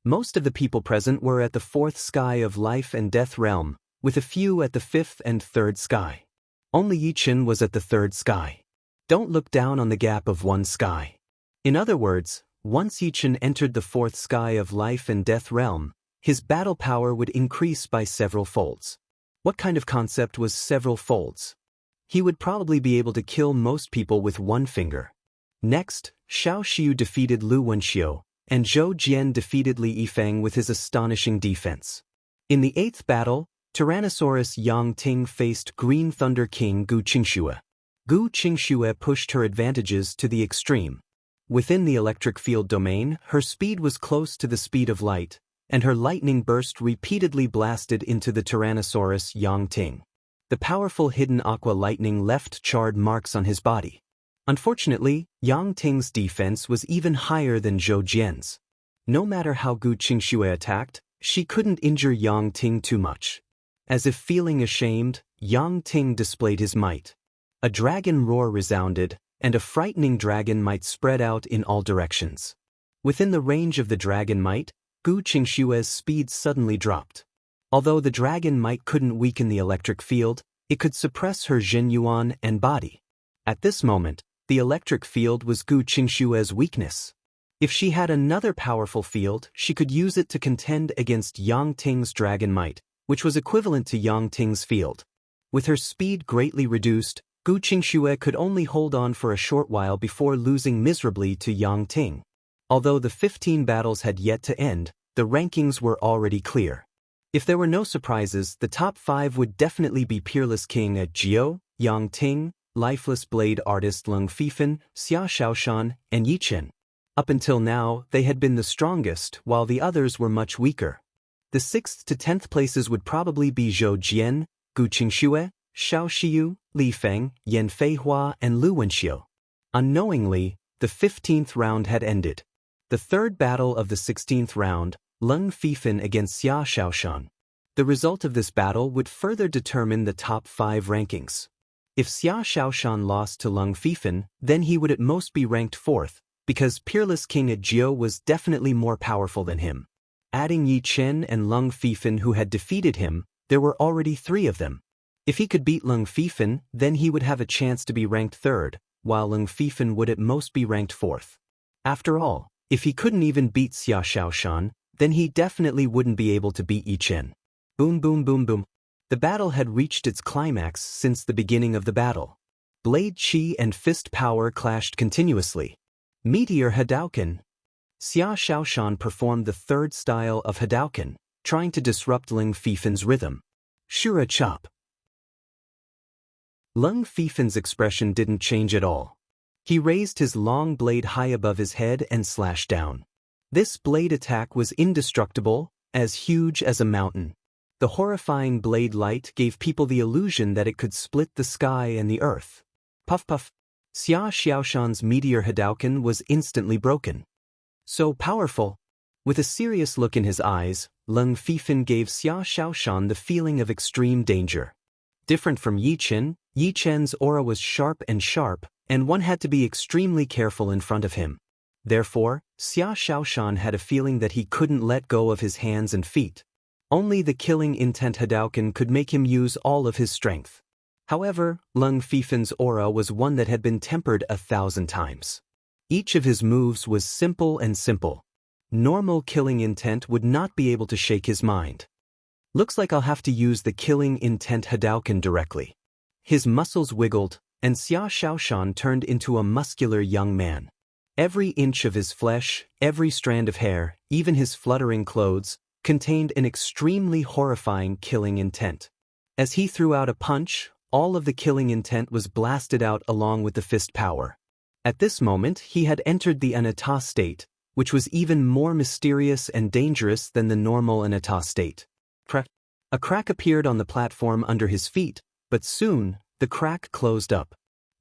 Most of the people present were at the 4th sky of life and death realm, with a few at the 5th and 3rd sky. Only Yichen was at the 3rd sky. Don't look down on the gap of 1 sky. In other words, once Yichen entered the 4th sky of life and death realm, his battle power would increase by several folds. What kind of concept was several folds? He would probably be able to kill most people with 1 finger. Next, Xiao Xiu defeated Lu Wenxiu, and Zhou Jian defeated Li Yifeng with his astonishing defense. In the 8th battle, Tyrannosaurus Yang Ting faced Green Thunder King Gu Qingxue. Gu Qingxue pushed her advantages to the extreme. Within the electric field domain, her speed was close to the speed of light, and her lightning burst repeatedly blasted into the Tyrannosaurus Yang Ting. The powerful hidden aqua lightning left charred marks on his body. Unfortunately, Yang Ting's defense was even higher than Zhou Jian's. No matter how Gu Qingxue attacked, she couldn't injure Yang Ting too much. As if feeling ashamed, Yang Ting displayed his might. A dragon roar resounded, and a frightening dragon might spread out in all directions. Within the range of the dragon might, Gu Qingxue's speed suddenly dropped. Although the dragon might couldn't weaken the electric field, it could suppress her Jin Yuan and body. At this moment, the electric field was Gu Qingxue's weakness. If she had another powerful field, she could use it to contend against Yang Ting's dragon might, which was equivalent to Yang Ting's field. With her speed greatly reduced, Gu Qingxue could only hold on for a short while before losing miserably to Yang Ting. Although the 15 battles had yet to end, the rankings were already clear. If there were no surprises, the top 5 would definitely be Peerless King at Jiao, Yang Ting, Lifeless Blade Artist Leng Fifan, Xia Xiaoshan, and Yichen. Up until now, they had been the strongest, while the others were much weaker. The 6th to 10th places would probably be Zhou Jian, Gu Qingxue, Xiao Shiyu, Li Feng, Yan Feihua, and Lu Wenxiu. Unknowingly, the 15th round had ended. The third battle of the 16th round, Leng Fifan against Xia Xiaoshan. The result of this battle would further determine the top 5 rankings. If Xia Xiaoshan lost to Leng Fifan, then he would at most be ranked 4th, because Peerless King Jiu was definitely more powerful than him. Adding Yi Chen and Leng Fifan who had defeated him, there were already 3 of them. If he could beat Leng Fifan, then he would have a chance to be ranked 3rd, while Leng Fifan would at most be ranked 4th. After all, if he couldn't even beat Xia Xiaoshan, then he definitely wouldn't be able to beat Yi Chen. Boom boom boom boom. The battle had reached its climax since the beginning of the battle. Blade chi and fist power clashed continuously. Meteor Hadouken. Xia Xiaoshan performed the 3rd style of Hadouken, trying to disrupt Leng Fifan's rhythm. Shura Chop. Leng Fifan's expression didn't change at all. He raised his long blade high above his head and slashed down. This blade attack was indestructible, as huge as a mountain. The horrifying blade light gave people the illusion that it could split the sky and the earth. Puff puff. Xia Xiaoshan's Meteor Hadouken was instantly broken. So powerful. With a serious look in his eyes, Leng Fifan gave Xia Xiaoshan the feeling of extreme danger. Different from Yi Chen, Yi Chen's aura was sharp, and one had to be extremely careful in front of him. Therefore, Xia Xiaoshan had a feeling that he couldn't let go of his hands and feet. Only the killing intent Hadouken could make him use all of his strength. However, Leng Fifan's aura was one that had been tempered 1,000 times. Each of his moves was simple and simple. Normal killing intent would not be able to shake his mind. Looks like I'll have to use the killing intent Hadouken directly. His muscles wiggled, and Xia Xiaoshan turned into a muscular young man. Every inch of his flesh, every strand of hair, even his fluttering clothes, contained an extremely horrifying killing intent. As he threw out a punch, all of the killing intent was blasted out along with the fist power. At this moment, he had entered the Anatta state, which was even more mysterious and dangerous than the normal Anatta state. A crack appeared on the platform under his feet, but soon, the crack closed up.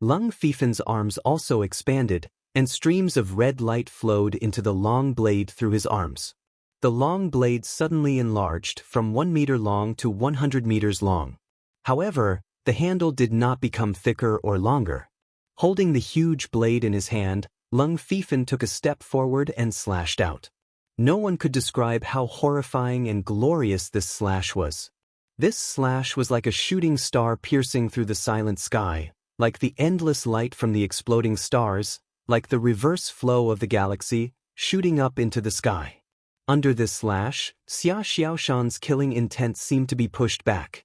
Leng Fifan's arms also expanded, and streams of red light flowed into the long blade through his arms. The long blade suddenly enlarged from 1 meter long to 100 meters long. However, the handle did not become thicker or longer. Holding the huge blade in his hand, Leng Fifan took a step forward and slashed out. No one could describe how horrifying and glorious this slash was. This slash was like a shooting star piercing through the silent sky, like the endless light from the exploding stars, like the reverse flow of the galaxy, shooting up into the sky. Under this slash, Xia Xiaoshan's killing intent seemed to be pushed back.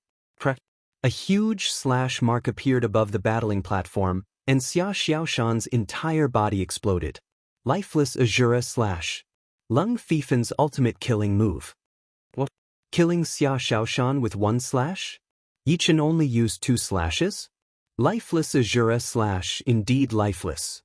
A huge slash mark appeared above the battling platform, and Xia Xiaoshan's entire body exploded. Lifeless Azura Slash. Leng Fifan's ultimate killing move. What? Killing Xia Xiaoshan with 1 slash? Yi Chen only used 2 slashes? Lifeless Azura Slash, indeed lifeless.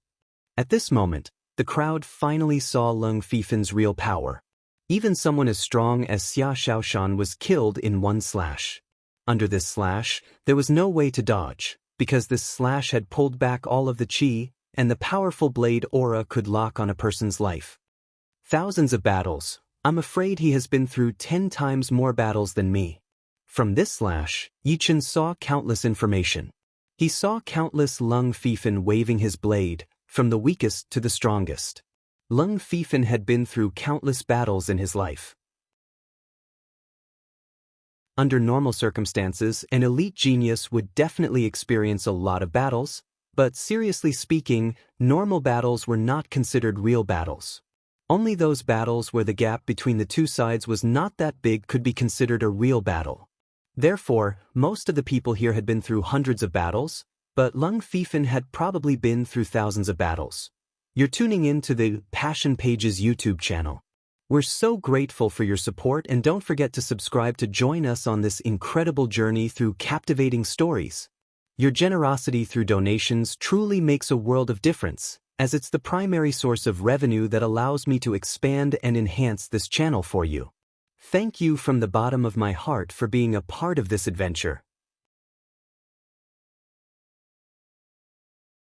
At this moment, the crowd finally saw Leng Fifan's real power. Even someone as strong as Xia Xiaoshan was killed in 1 slash. Under this slash, there was no way to dodge, because this slash had pulled back all of the chi, and the powerful blade aura could lock on a person's life. Thousands of battles. I'm afraid he has been through 10 times more battles than me. From this slash, Yi Chen saw countless information. He saw countless Leng Fifan waving his blade, from the weakest to the strongest. Leng Fifan had been through countless battles in his life. Under normal circumstances, an elite genius would definitely experience a lot of battles, but seriously speaking, normal battles were not considered real battles. Only those battles where the gap between the two sides was not that big could be considered a real battle. Therefore, most of the people here had been through hundreds of battles, but Leng Fifan had probably been through thousands of battles. You're tuning in to the Passion Pages YouTube channel. We're so grateful for your support, and don't forget to subscribe to join us on this incredible journey through captivating stories. Your generosity through donations truly makes a world of difference, as it's the primary source of revenue that allows me to expand and enhance this channel for you. Thank you from the bottom of my heart for being a part of this adventure.